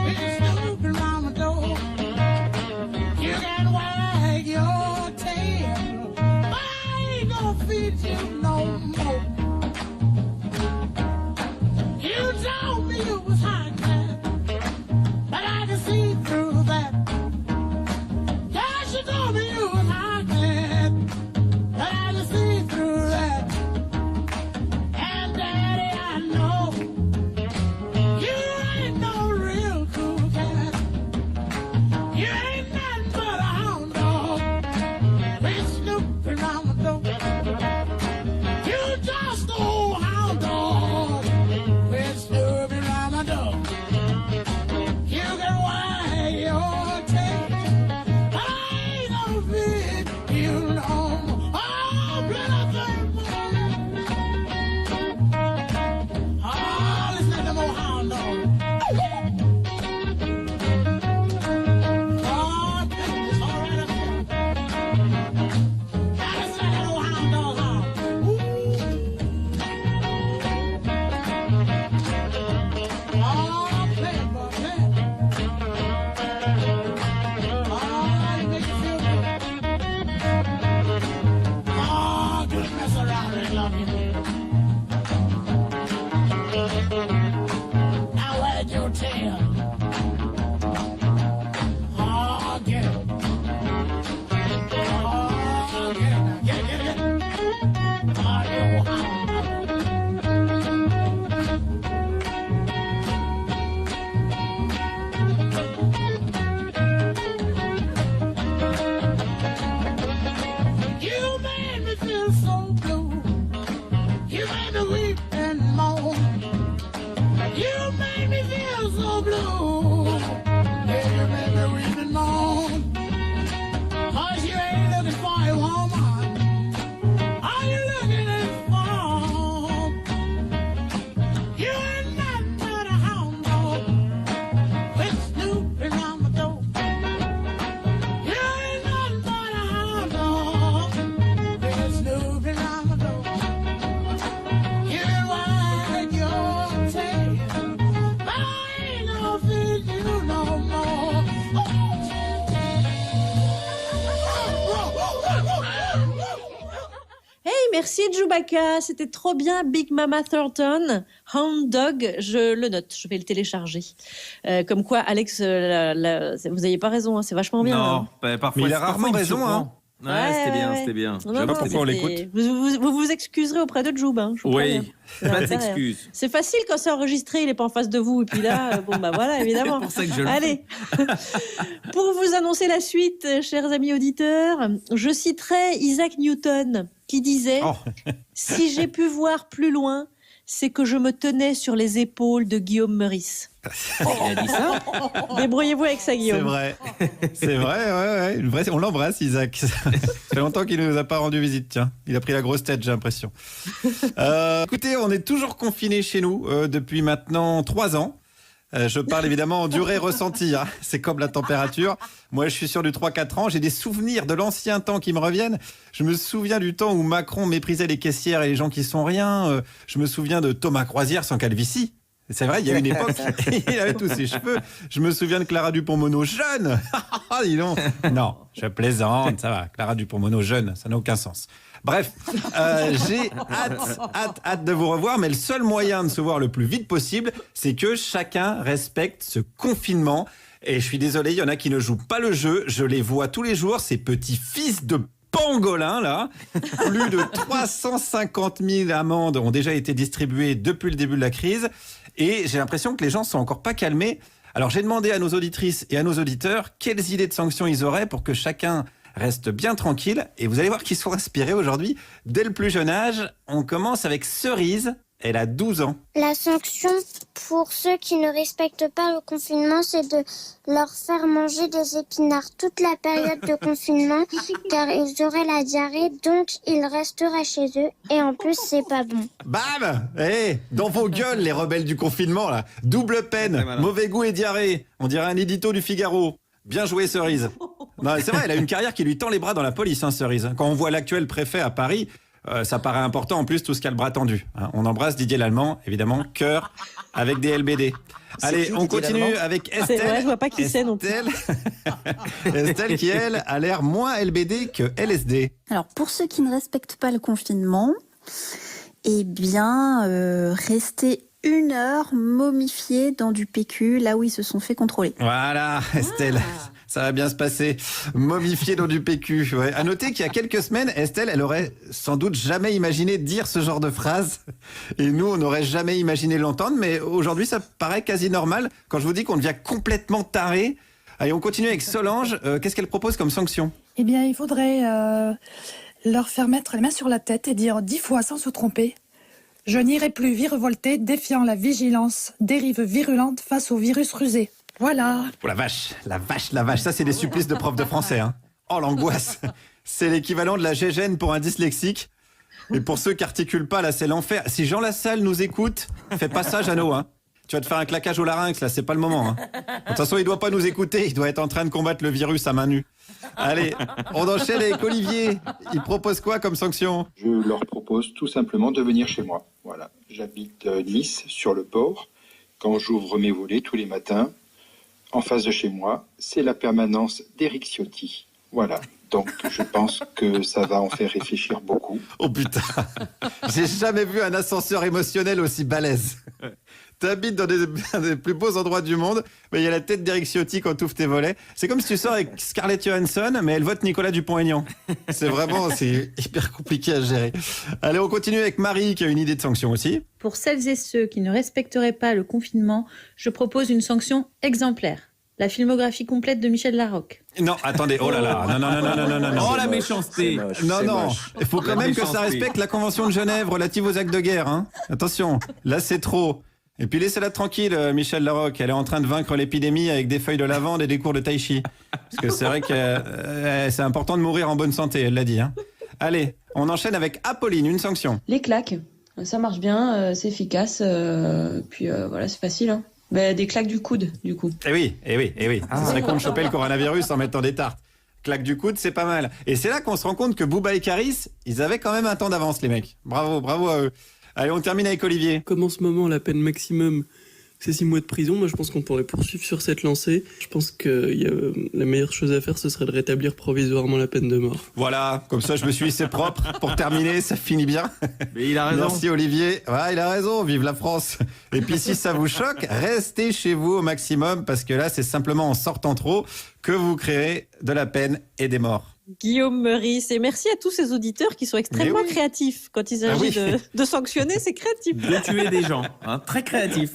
Been snooping on the door. You can wag your tail, but I ain't gonna feed you no more. You told me you was hot, but I can see through that. Yes, you told me you was hot. merci Chewbacca, c'était trop bien. Big Mama Thornton, Hound Dog, je le note, je vais le télécharger. Comme quoi, Alex, vous n'avez pas raison, hein, c'est vachement bien. Non, parfois, Mais il a rarement raison, hein. Ouais, c'était bien. Non, Je sais pas pourquoi on l'écoute. Vous vous excuserez auprès de Joub, hein, je vous préviens. Pas d'excuses. C'est facile quand c'est enregistré, il n'est pas en face de vous. Et puis là, voilà, évidemment. C'est pour ça que je le Allez, pour vous annoncer la suite, chers amis auditeurs, je citerai Isaac Newton qui disait « Si j'ai pu voir plus loin, c'est que je me tenais sur les épaules de Guillaume Meurice. » Il a dit ça. Débrouillez-vous avec ça, Guillaume. C'est vrai, ouais. On l'embrasse, Isaac. Ça fait longtemps qu'il ne nous a pas rendu visite, tiens. Il a pris la grosse tête, j'ai l'impression. Écoutez, on est toujours confinés chez nous depuis maintenant 3 ans. Je parle évidemment en durée ressentie, hein. C'est comme la température. Moi, je suis sur du 3-4 ans. J'ai des souvenirs de l'ancien temps qui me reviennent. Je me souviens du temps où Macron méprisait les caissières et les gens qui sont rien. Je me souviens de Thomas Croisière sans calvitie. C'est vrai, il y a une époque, il avait tous ses cheveux. Je me souviens de Clara Dupont-Moreau jeune. Dis donc. Non, je plaisante, ça va. Clara Dupont-Moreau jeune, ça n'a aucun sens. Bref, j'ai hâte de vous revoir, mais le seul moyen de se voir le plus vite possible, c'est que chacun respecte ce confinement. Et je suis désolé, il y en a qui ne jouent pas le jeu. Je les vois tous les jours, ces petits fils de pangolin là. Plus de 350 000 amendes ont déjà été distribuées depuis le début de la crise. Et j'ai l'impression que les gens sont encore pas calmés. Alors j'ai demandé à nos auditrices et à nos auditeurs quelles idées de sanctions ils auraient pour que chacun reste bien tranquille. Et vous allez voir qu'ils sont inspirés aujourd'hui. Dès le plus jeune âge, on commence avec Cerise. Elle a 12 ans. La sanction pour ceux qui ne respectent pas le confinement, c'est de leur faire manger des épinards toute la période de confinement, car ils auraient la diarrhée, donc ils resteraient chez eux. Et en plus, c'est pas bon. Bam! Dans vos gueules, les rebelles du confinement, là. Double peine, mauvais goût et diarrhée. On dirait un édito du Figaro. Bien joué, Cerise. Non, c'est vrai, elle a une carrière qui lui tend les bras dans la police, hein, Cerise. Quand on voit l'actuel préfet à Paris, ça paraît important, en plus, tout ce qui a le bras tendu. Hein. On embrasse Didier Lallemand, évidemment, cœur avec des LBD. Allez, on continue avec Estelle. C'est vrai, je vois pas qui c'est non plus. Estelle qui, elle, a l'air moins LBD que LSD. Alors, pour ceux qui ne respectent pas le confinement, eh bien, rester 1 heure momifiés dans du PQ, là où ils se sont fait contrôler. Voilà, Estelle. Ça va bien se passer. Momifié dans du PQ. Ouais. À noter qu'il y a quelques semaines, Estelle, elle aurait sans doute jamais imaginé dire ce genre de phrase. Et nous, on n'aurait jamais imaginé l'entendre. Mais aujourd'hui, ça paraît quasi normal quand je vous dis qu'on devient complètement taré. Allez, on continue avec Solange. Qu'est-ce qu'elle propose comme sanction ? Eh bien, il faudrait leur faire mettre les mains sur la tête et dire 10 fois sans se tromper. Je n'irai plus virevolter, défiant la vigilance, dérive virulente face au virus rusé. Voilà. Oh la vache. Ça, c'est des supplices de profs de français. Hein. Oh, l'angoisse. C'est l'équivalent de la gégène pour un dyslexique. Et pour ceux qui articulent pas, là, c'est l'enfer. Si Jean Lassalle nous écoute, fais pas ça, Jeannot. Hein. Tu vas te faire un claquage au larynx, là, c'est pas le moment. Hein. De toute façon, il doit pas nous écouter. Il doit être en train de combattre le virus à main nue. Allez, on enchaîne avec Olivier. Il propose quoi comme sanction ? Je leur propose tout simplement de venir chez moi. Voilà. J'habite Nice, sur le port. Quand j'ouvre mes volets tous les matins, en face de chez moi, c'est la permanence d'Éric Ciotti. Voilà. Donc, je pense que ça va en faire réfléchir beaucoup. Oh putain, j'ai jamais vu un ascenseur émotionnel aussi balèze. T'habites dans des plus beaux endroits du monde, mais il y a la tête d'Éric Ciotti quand t'ouvres tes volets. C'est comme si tu sors avec Scarlett Johansson, mais elle vote Nicolas Dupont-Aignan. C'est hyper compliqué à gérer. Allez, on continue avec Marie qui a une idée de sanction aussi. Pour celles et ceux qui ne respecteraient pas le confinement, je propose une sanction exemplaire. La filmographie complète de Michel Larocque. Non, attendez, oh là là, non. Oh la méchanceté. Non, il faut quand même que ça respecte la Convention de Genève relative aux actes de guerre. Hein. Attention, là c'est trop. Et puis laissez-la tranquille, Michel Larocque. Elle est en train de vaincre l'épidémie avec des feuilles de lavande et des cours de tai chi. Parce que c'est vrai que c'est important de mourir en bonne santé, elle l'a dit. Hein. Allez, on enchaîne avec Apolline, une sanction. Les claques, ça marche bien, c'est efficace, puis voilà, c'est facile. Hein. Des claques du coude, du coup. Eh oui. Ce serait con de choper le coronavirus en mettant des tartes. Claque du coude, c'est pas mal. Et c'est là qu'on se rend compte que Booba et Karis, ils avaient quand même un temps d'avance, les mecs. Bravo à eux. Allez, on termine avec Olivier. Comme en ce moment, la peine maximum Ces 6 mois de prison, moi je pense qu'on pourrait poursuivre sur cette lancée. Je pense que la meilleure chose à faire, ce serait de rétablir provisoirement la peine de mort. Voilà, comme ça je me suis laissé propre. Pour terminer, ça finit bien. Mais il a raison. Merci Olivier. Ouais, il a raison, vive la France. Et puis si ça vous choque, restez chez vous au maximum parce que là c'est simplement en sortant trop que vous créez de la peine et des morts. Guillaume Meurice, et merci à tous ces auditeurs qui sont extrêmement créatifs. Quand il s'agit de sanctionner, c'est créatif. De tuer des gens, très créatif.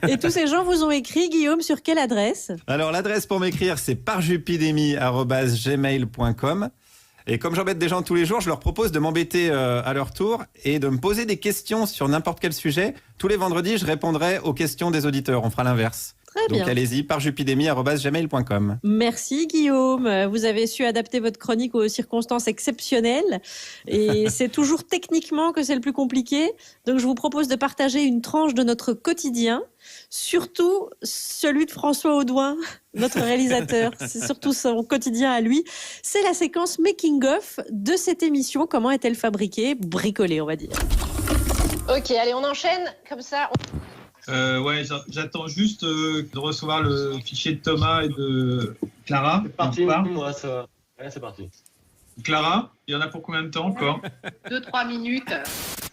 Et tous ces gens vous ont écrit, Guillaume, sur quelle adresse ? Alors l'adresse pour m'écrire, c'est parjupidemie@gmail.com. Et comme j'embête des gens tous les jours, je leur propose de m'embêter à leur tour et de me poser des questions sur n'importe quel sujet. Tous les vendredis, je répondrai aux questions des auditeurs. On fera l'inverse. Très bien. Donc allez-y, parjupidemie@gmail.com. Merci Guillaume. Vous avez su adapter votre chronique aux circonstances exceptionnelles. Et c'est toujours techniquement que c'est le plus compliqué. Donc je vous propose de partager une tranche de notre quotidien. Surtout celui de François Audouin, notre réalisateur. C'est surtout son quotidien à lui. C'est la séquence making-of de cette émission. Comment est-elle fabriquée ? Bricolée, on va dire. Ok, allez, on enchaîne. Comme ça... Ouais, j'attends juste de recevoir le fichier de Thomas et de Clara. C'est parti, moi, ça. Ouais, c'est parti. Clara, il y en a pour combien de temps encore ? 2-3 minutes.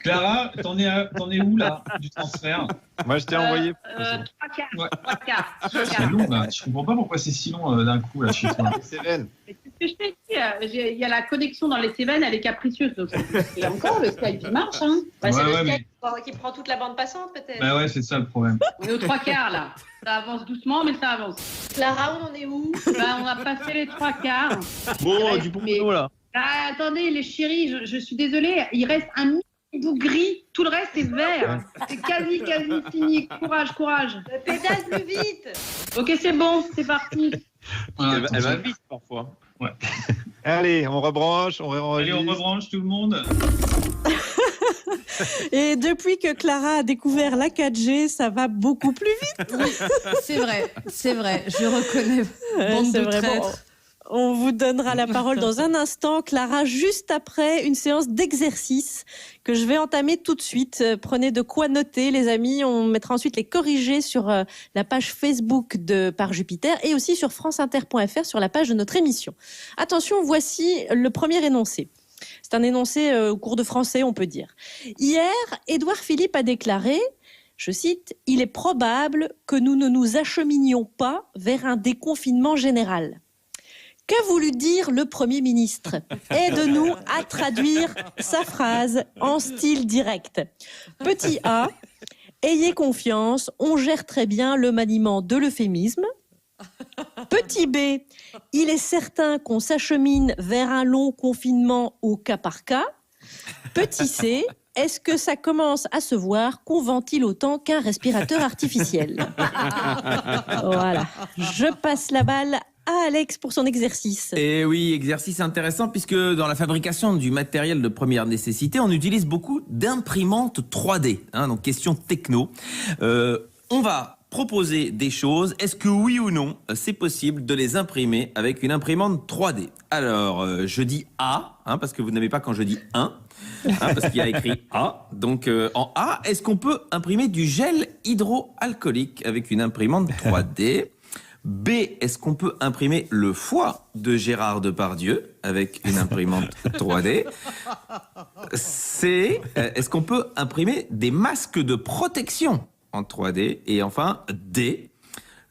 Clara, t'en es où là, du transfert ? Moi, je t'ai envoyé. 3 quarts. Ouais. 3 quarts. C'est long là. Je comprends pas pourquoi c'est si long d'un coup là chez toi. C'est Cévennes. C'est ce que je t'ai dit. Il y a la connexion dans les Cévennes, elle est capricieuse. Donc et encore, le Skype il marche. Hein. Bah, c'est le Skype qui prend toute la bande passante peut-être. Bah ouais, c'est ça le problème. On est aux 3 quarts là. Ça avance doucement, mais ça avance. Clara, on en est où ? Bah, on a passé les 3 quarts. Bon, du boulot là. Ah, attendez, les chéris, je suis désolée, il reste un bout gris, tout le reste est vert. C'est quasi fini. Courage. Pédale plus vite. Ok, c'est bon, c'est parti. Elle va vite parfois. Ouais. Allez, on rebranche, Allez, on rebranche tout le monde. Et depuis que Clara a découvert la 4G, ça va beaucoup plus vite. C'est vrai, je reconnais. Bande de traîtres. On vous donnera la parole dans un instant, Clara, juste après une séance d'exercice que je vais entamer tout de suite. Prenez de quoi noter, les amis. On mettra ensuite les corrigés sur la page Facebook de Par Jupiter et aussi sur franceinter.fr sur la page de notre émission. Attention, voici le premier énoncé. C'est un énoncé au cours de français, on peut dire. Hier, Édouard Philippe a déclaré, je cite, « Il est probable que nous ne nous acheminions pas vers un déconfinement général ». Qu'a voulu dire le Premier ministre ? Aide-nous à traduire sa phrase en style direct. Petit A, ayez confiance, on gère très bien le maniement de l'euphémisme. Petit B, il est certain qu'on s'achemine vers un long confinement au cas par cas. Petit C, est-ce que ça commence à se voir qu'on ventile autant qu'un respirateur artificiel ? Voilà, je passe la balle à Alex pour son exercice. Et oui, exercice intéressant puisque dans la fabrication du matériel de première nécessité, on utilise beaucoup d'imprimantes 3D. Donc question techno. On va proposer des choses. Est-ce que oui ou non, c'est possible de les imprimer avec une imprimante 3D ? Alors, je dis A, parce que vous n'avez pas quand je dis 1. Parce qu'il y a écrit A. Donc en A, est-ce qu'on peut imprimer du gel hydroalcoolique avec une imprimante 3D ? B, est-ce qu'on peut imprimer le foie de Gérard Depardieu avec une imprimante 3D ? C, est-ce qu'on peut imprimer des masques de protection en 3D ? Et enfin, D,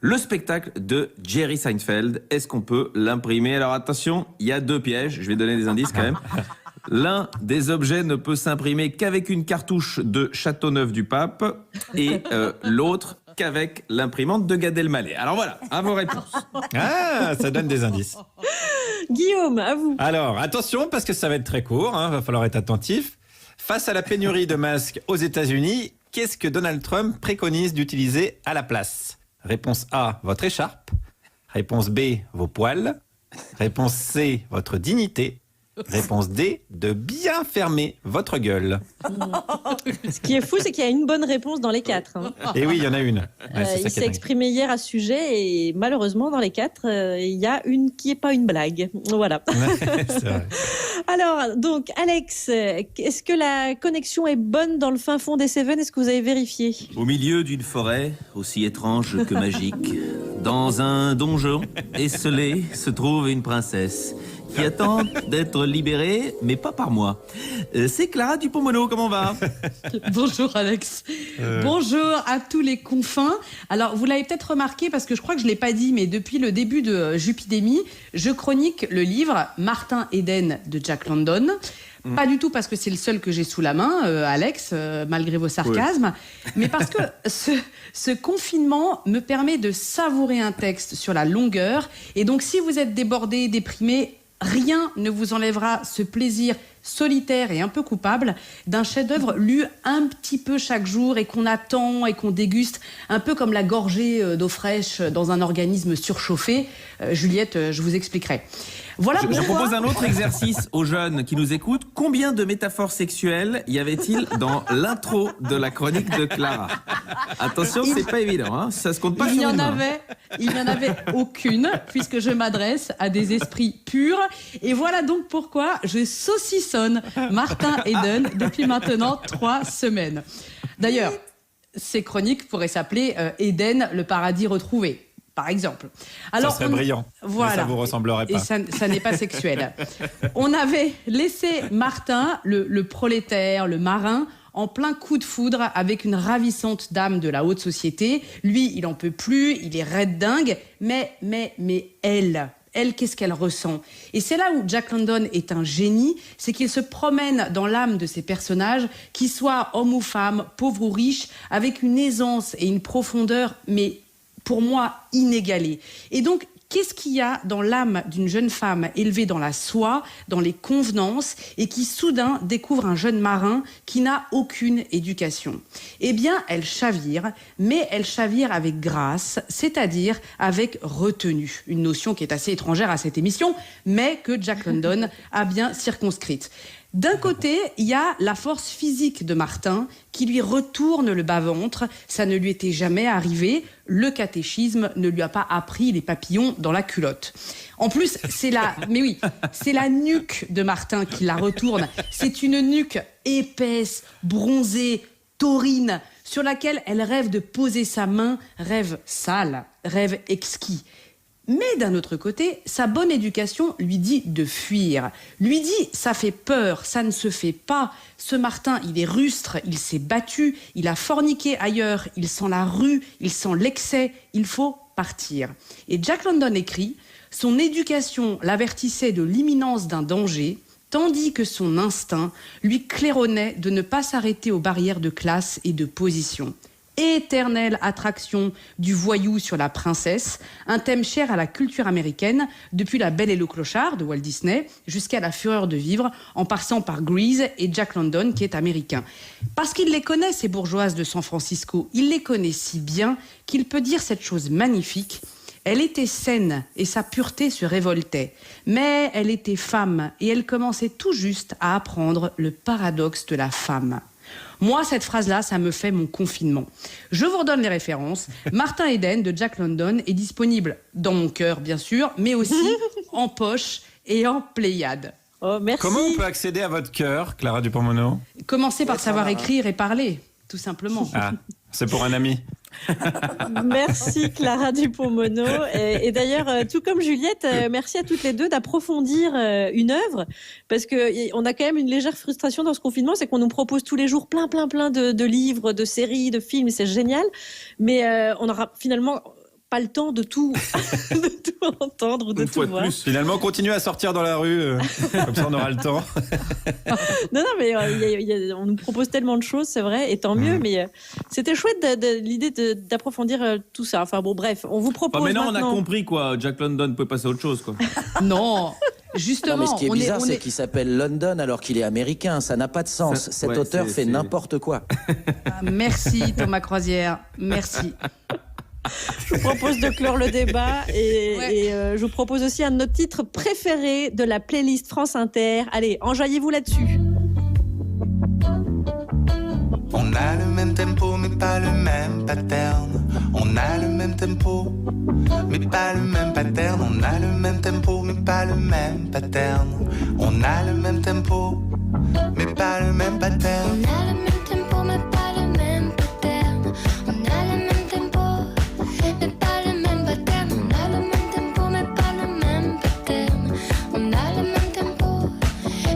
le spectacle de Jerry Seinfeld, est-ce qu'on peut l'imprimer ? Alors attention, il y a 2 pièges, je vais donner des indices quand même. L'un des objets ne peut s'imprimer qu'avec une cartouche de Châteauneuf-du-Pape et l'autre qu'avec l'imprimante de Gad Elmaleh. Alors voilà, à vos réponses. Ah, ça donne des indices. Guillaume, à vous. Alors, attention, parce que ça va être très court, va falloir être attentif. Face à la pénurie de masques aux États-Unis, qu'est-ce que Donald Trump préconise d'utiliser à la place ? Réponse A, votre écharpe. Réponse B, vos poils. Réponse C, votre dignité. Réponse D, de bien fermer votre gueule. Ce qui est fou, c'est qu'il y a une bonne réponse dans les 4. Et oui, il y en a une. Ouais, il s'est exprimé hier à ce sujet et malheureusement, dans les 4, il y a une qui n'est pas une blague. Voilà. C'est vrai. Alors, donc, Alex, est-ce que la connexion est bonne dans le fin fond des Cévennes? Est-ce que vous avez vérifié? Au milieu d'une forêt, aussi étrange que magique, dans un donjon esselé se trouve une princesse qui attend d'être libérée, mais pas par moi. C'est Clara Dupont-Mono, comment on va? Bonjour Alex. Bonjour à tous les confins. Alors, vous l'avez peut-être remarqué, parce que je crois que je ne l'ai pas dit, mais depuis le début de Jupidémie, je chronique le livre Martin Eden de Jack London. Pas du tout parce que c'est le seul que j'ai sous la main, Alex, malgré vos sarcasmes, mais parce que ce confinement me permet de savourer un texte sur la longueur. Et donc, si vous êtes débordé, déprimé, rien ne vous enlèvera ce plaisir solitaire et un peu coupable d'un chef-d'œuvre lu un petit peu chaque jour et qu'on attend et qu'on déguste, un peu comme la gorgée d'eau fraîche dans un organisme surchauffé. Juliette, je vous expliquerai. Voilà Je propose un autre exercice aux jeunes qui nous écoutent. Combien de métaphores sexuelles y avait-il dans l'intro de la chronique de Clara? Attention, c'est pas évident, hein. Ça se compte pas Il sur n'y une en main. avait aucune, puisque je m'adresse à des esprits purs. Et voilà donc pourquoi je saucissonne Martin Eden depuis maintenant 3 semaines. D'ailleurs, ces chroniques pourraient s'appeler Eden, le paradis retrouvé. Par exemple. Alors, ça serait brillant, voilà. mais ça vous ressemblerait pas. Et ça n'est pas sexuel. On avait laissé Martin, le prolétaire, le marin, en plein coup de foudre avec une ravissante dame de la haute société. Lui, il en peut plus, il est raide dingue, mais elle, qu'est-ce qu'elle ressent? Et c'est là où Jack London est un génie, c'est qu'il se promène dans l'âme de ces personnages, qu'ils soient hommes ou femmes, pauvres ou riches, avec une aisance et une profondeur, mais pour moi, inégalée. Et donc, qu'est-ce qu'il y a dans l'âme d'une jeune femme élevée dans la soie, dans les convenances, et qui soudain découvre un jeune marin qui n'a aucune éducation? Eh bien, elle chavire, mais elle chavire avec grâce, c'est-à-dire avec retenue. Une notion qui est assez étrangère à cette émission, mais que Jack London a bien circonscrite. D'un côté, il y a la force physique de Martin qui lui retourne le bas-ventre. Ça ne lui était jamais arrivé. Le catéchisme ne lui a pas appris les papillons dans la culotte. En plus, c'est la nuque de Martin qui la retourne. C'est une nuque épaisse, bronzée, taurine, sur laquelle elle rêve de poser sa main, rêve sale, rêve exquis. Mais d'un autre côté, sa bonne éducation lui dit de fuir. Lui dit, ça fait peur, ça ne se fait pas. Ce Martin, il est rustre, il s'est battu, il a forniqué ailleurs, il sent la rue, il sent l'excès, il faut partir. Et Jack London écrit, son éducation l'avertissait de l'imminence d'un danger, tandis que son instinct lui claironnait de ne pas s'arrêter aux barrières de classe et de position. Éternelle attraction du voyou sur la princesse, un thème cher à la culture américaine, depuis La Belle et le Clochard de Walt Disney jusqu'à La Fureur de vivre, en passant par Grease et Jack London qui est américain. Parce qu'il les connaît, ces bourgeoises de San Francisco, il les connaît si bien qu'il peut dire cette chose magnifique. Elle était saine et sa pureté se révoltait, mais elle était femme et elle commençait tout juste à apprendre le paradoxe de la femme. Moi, cette phrase-là, ça me fait mon confinement. Je vous redonne les références. Martin Eden de Jack London est disponible dans mon cœur, bien sûr, mais aussi en poche et en Pléiade. Oh, merci. Comment on peut accéder à votre cœur, Clara Dupont-Mono? Commencez par savoir écrire et parler, tout simplement. Ah, c'est pour un ami. Merci Clara Dupont-Mono. Et d'ailleurs, tout comme Juliette, merci à toutes les deux d'approfondir une œuvre, parce que on a quand même une légère frustration dans ce confinement, c'est qu'on nous propose tous les jours plein de livres, de séries, de films, c'est génial, mais on n'aura finalement pas le temps de tout, de tout entendre ou de tout voir. Finalement, continuez à sortir dans la rue, comme ça on aura le temps. Non, mais on nous propose tellement de choses, c'est vrai, et tant mieux, mais c'était chouette l'idée d'approfondir tout ça. Enfin bon, bref, on vous propose mais non, maintenant... on a compris, quoi. Jack London peut passer à autre chose, quoi. Non, justement... Non, mais ce qui est bizarre, c'est qu'il s'appelle London alors qu'il est américain. Ça n'a pas de sens. Cet auteur fait n'importe quoi. Merci Thomas Croisière, merci. Je vous propose de clore le débat et je vous propose aussi un de nos titres préférés de la playlist France Inter. Allez, enjaillez-vous là-dessus. On a le même tempo mais pas le même pattern. On a le même tempo, mais pas le même pattern. On a le même tempo, mais pas le même pattern. On a le même tempo, mais pas le même pattern. On a le même tempo, mais pas le même pattern. On a le même tempo, mais pas le même pattern. On a le même tempo, mais pas le même pattern. On a le même tempo,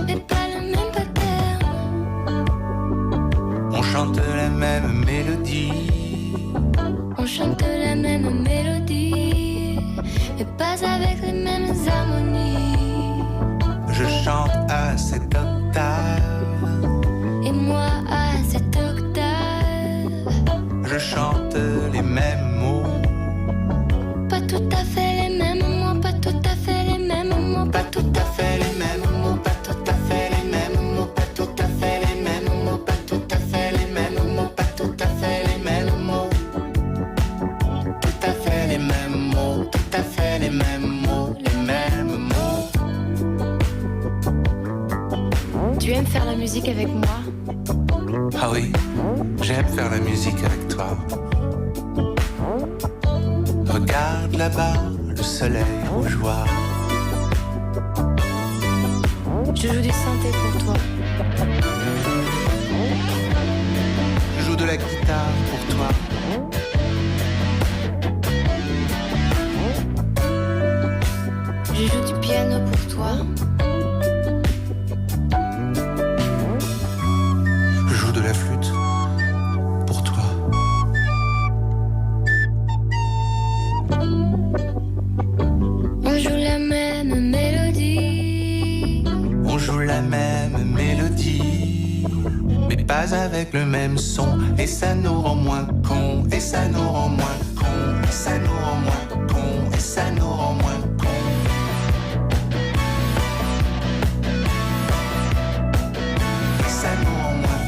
mais pas le même pattern. On chante la même mélodie. On chante la même mélodie, mais pas avec les mêmes harmonies. Je chante à cette octave, Et moi à cette octave, je chante les mêmes mots. pas tout à fait les mêmes mots, pas tout à fait les mêmes mots, pas tout à fait les mêmes mots, pas tout à fait les mêmes mots, pas tout à fait les mêmes mots, pas tout à fait les mêmes mots, pas tout à fait les mêmes mots. Tout à fait les mêmes mots, tout à fait les mêmes mots, les mêmes mots. Tu aimes faire la musique avec moi? Ah oui, j'aime faire la musique avec toi. Regarde là-bas, le soleil rougeoir. Je joue du synthé pour toi. Je joue de la guitare pour toi. Je joue du piano pour toi. Je joue de la flûte pour toi. On joue la même mélodie. On joue la même mélodie, mais pas avec le même son. Et ça nous rend moins cons, et ça nous rend moins cons, et ça nous rend moins cons, et ça nous rend moins cons. Et ça nous rend moins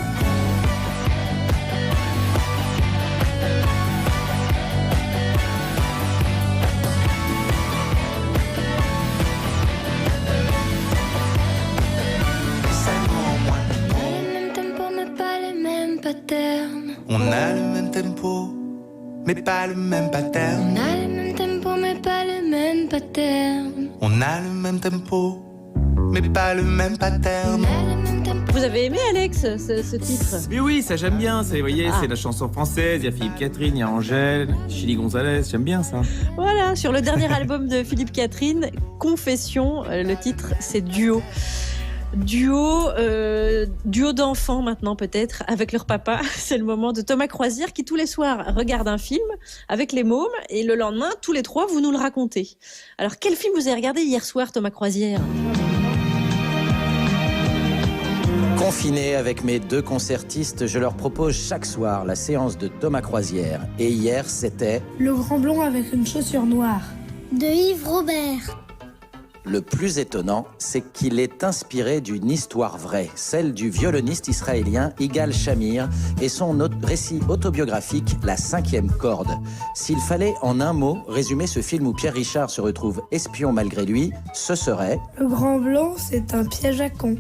Même tempo, mais pas les mêmes patterns. On a le même tempo, mais pas le même pattern. On a le même tempo, mais pas le même pattern. On a le même tempo, mais pas le même pattern. Vous avez aimé, Alex, ce titre? Mais oui, ça j'aime bien. Vous voyez, Ah. c'est la chanson française. Il y a Philippe Catherine, il y a Angèle, Chili Gonzalez. J'aime bien ça. Voilà, sur le dernier album de Philippe Catherine, Confession, le titre c'est Duo. Duo d'enfants maintenant peut-être, avec leur papa. C'est le moment de Thomas Croisière qui tous les soirs regarde un film avec les mômes et le lendemain, tous les trois, vous nous le racontez. Alors quel film vous avez regardé hier soir, Thomas Croisière? Confiné avec mes deux concertistes, je leur propose chaque soir la séance de Thomas Croisière. Et hier, c'était Le grand blond avec une chaussure noire. De Yves Robert. Le plus étonnant, c'est qu'il est inspiré d'une histoire vraie, celle du violoniste israélien Yigal Shamir et son récit autobiographique La cinquième corde. S'il fallait en un mot résumer ce film où Pierre Richard se retrouve espion malgré lui, ce serait... Le grand blond, c'est un piège à con.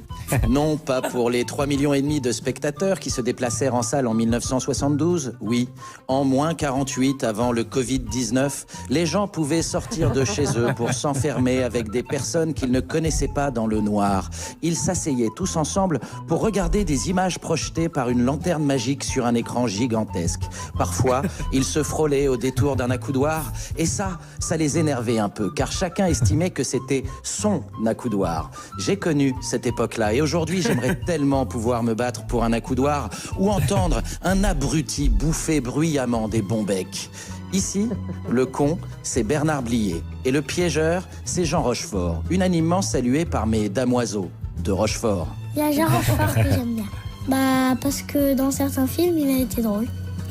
Non, pas pour les 3,5 millions de spectateurs qui se déplacèrent en salle en 1972. Oui, en moins 48 avant le Covid-19, les gens pouvaient sortir de chez eux pour s'enfermer avec des personnes qu'ils ne connaissaient pas dans le noir. Ils s'asseyaient tous ensemble pour regarder des images projetées par une lanterne magique sur un écran gigantesque. Parfois, ils se frôlaient au détour d'un accoudoir et ça les énervait un peu car chacun estimait que c'était son accoudoir. J'ai connu cette époque-là et aujourd'hui, j'aimerais tellement pouvoir me battre pour un accoudoir ou entendre un abruti bouffer bruyamment des bons becs. Ici, le con, c'est Bernard Blier. Et le piégeur, c'est Jean Rochefort, unanimement salué par mes damoiseaux de Rochefort. Il y a Jean Rochefort que j'aime bien. Bah, parce que dans certains films, il a été drôle.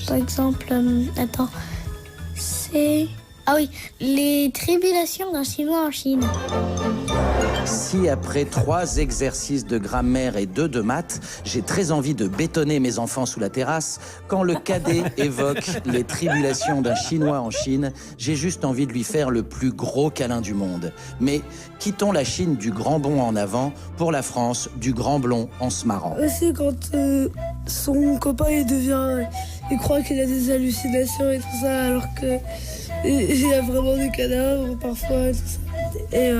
Par exemple, c'est... Ah oui, les tribulations d'un Chinois en Chine. Si après 3 exercices de grammaire et 2 de maths, j'ai très envie de bétonner mes enfants sous la terrasse, quand le cadet évoque les tribulations d'un Chinois en Chine, j'ai juste envie de lui faire le plus gros câlin du monde. Mais quittons la Chine du grand bond en avant pour la France du grand blond en se marrant. C'est quand son copain il devient il croit qu'il a des hallucinations et tout ça, alors que il y a vraiment des cadavres parfois et tout ça. Et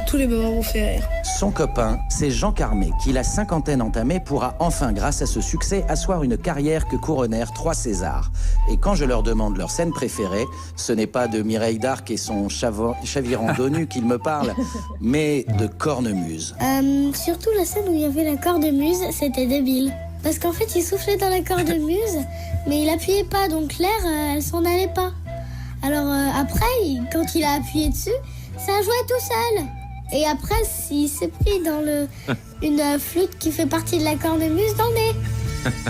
tous les moments m'ont fait rire. Son copain, c'est Jean Carmé, qui, la cinquantaine entamée, pourra enfin, grâce à ce succès, asseoir une carrière que couronnèrent 3 Césars. Et quand je leur demande leur scène préférée, ce n'est pas de Mireille d'Arc et son chavirant dos nu qu'ils me parlent, mais de Cornemuse. Surtout la scène où il y avait la cornemuse, c'était débile. Parce qu'en fait, il soufflait dans la cornemuse, mais il appuyait pas, donc l'air, elle s'en allait pas. Alors après, quand il a appuyé dessus, ça a joué tout seul. Et après, il s'est pris dans une flûte qui fait partie de la cornemuse dans le nez.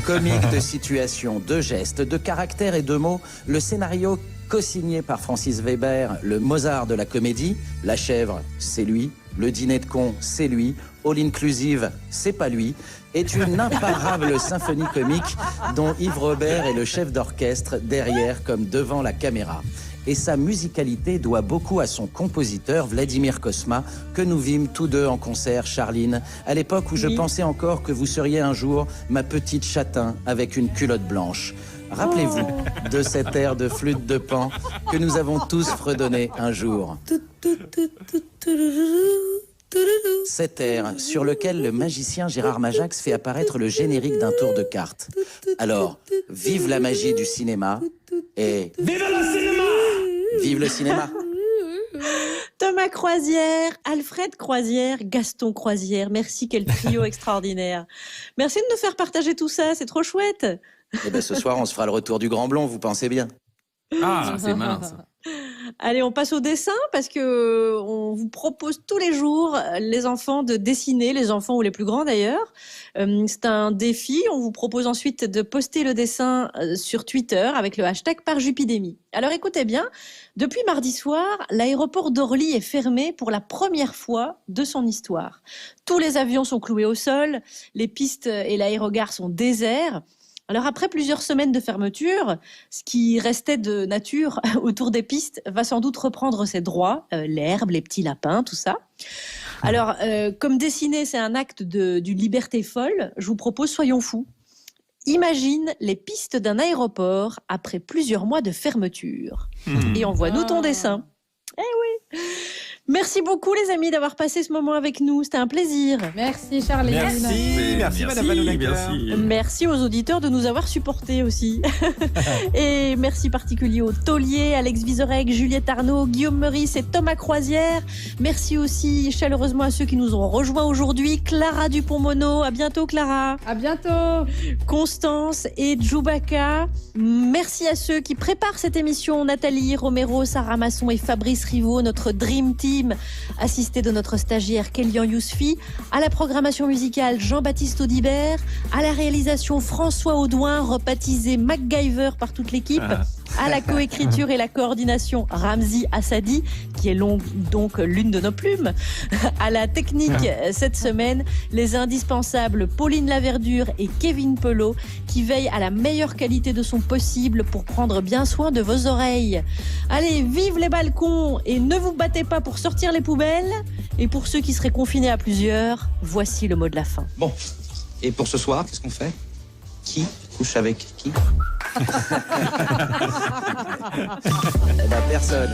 Comique de situation, de gestes, de caractères et de mots, le scénario co-signé par Francis Weber, le Mozart de la comédie, La chèvre, c'est lui, Le dîner de con, c'est lui, All Inclusive, c'est pas lui, est une imparable symphonie comique dont Yves Robert est le chef d'orchestre derrière comme devant la caméra. Et sa musicalité doit beaucoup à son compositeur Vladimir Cosma, que nous vîmes tous deux en concert, Charline, à l'époque où je pensais encore que vous seriez un jour ma petite châtain avec une culotte blanche. Rappelez-vous de cet air de flûte de Pan que nous avons tous fredonné un jour. Cet air sur lequel le magicien Gérard Majax fait apparaître le générique d'un tour de cartes. Alors, vive la magie du cinéma et... Vive le cinéma! Vive le cinéma! Thomas Croisière, Alfred Croisière, Gaston Croisière. Merci, quel trio extraordinaire. Merci de nous faire partager tout ça, c'est trop chouette. Eh bien, ce soir, on se fera le retour du Grand Blond, vous pensez bien? Ah, c'est malin ça. Allez, on passe au dessin parce que on vous propose tous les jours, les enfants, de dessiner, les enfants ou les plus grands d'ailleurs. C'est un défi. On vous propose ensuite de poster le dessin sur Twitter avec le hashtag #Parjupidémie. Alors écoutez bien, depuis mardi soir, l'aéroport d'Orly est fermé pour la première fois de son histoire. Tous les avions sont cloués au sol, les pistes et l'aérogare sont déserts. Alors après plusieurs semaines de fermeture, ce qui restait de nature autour des pistes va sans doute reprendre ses droits, l'herbe, les petits lapins, tout ça. Alors, comme dessiner, c'est un acte d'une liberté folle, je vous propose soyons fous. Imagine les pistes d'un aéroport après plusieurs mois de fermeture. Et envoie-nous ton dessin. Eh oui. Merci beaucoup les amis d'avoir passé ce moment avec nous, c'était un plaisir. Merci Charline. Merci Madame Vanhoenacker. Merci aux auditeurs de nous avoir supportés aussi. Et merci particulier aux tauliers, Alex Vizorek, Juliette Arnaud, Guillaume Meurice et Thomas Croisière. Merci aussi chaleureusement à ceux qui nous ont rejoints aujourd'hui, Clara Dupont-Mono. À bientôt Clara. À bientôt. Constance et Djoubaka. Merci à ceux qui préparent cette émission, Nathalie Romero, Sarah Masson et Fabrice Rivaud, notre Dream Team, assisté de notre stagiaire Kélian Yousfi, à la programmation musicale Jean-Baptiste Audibert, à la réalisation François Audouin, rebaptisé MacGyver par toute l'équipe, à la coécriture et la coordination Ramzi Assadi, qui est donc l'une de nos plumes, à la technique cette semaine, les indispensables Pauline Laverdure et Kevin Pelot, qui veillent à la meilleure qualité de son possible pour prendre bien soin de vos oreilles. Allez, vive les balcons et ne vous battez pas pour sortir les poubelles. Et pour ceux qui seraient confinés à plusieurs, voici le mot de la fin. Bon, et pour ce soir, qu'est-ce qu'on fait? Qui couche avec qui? Eh ben, personne.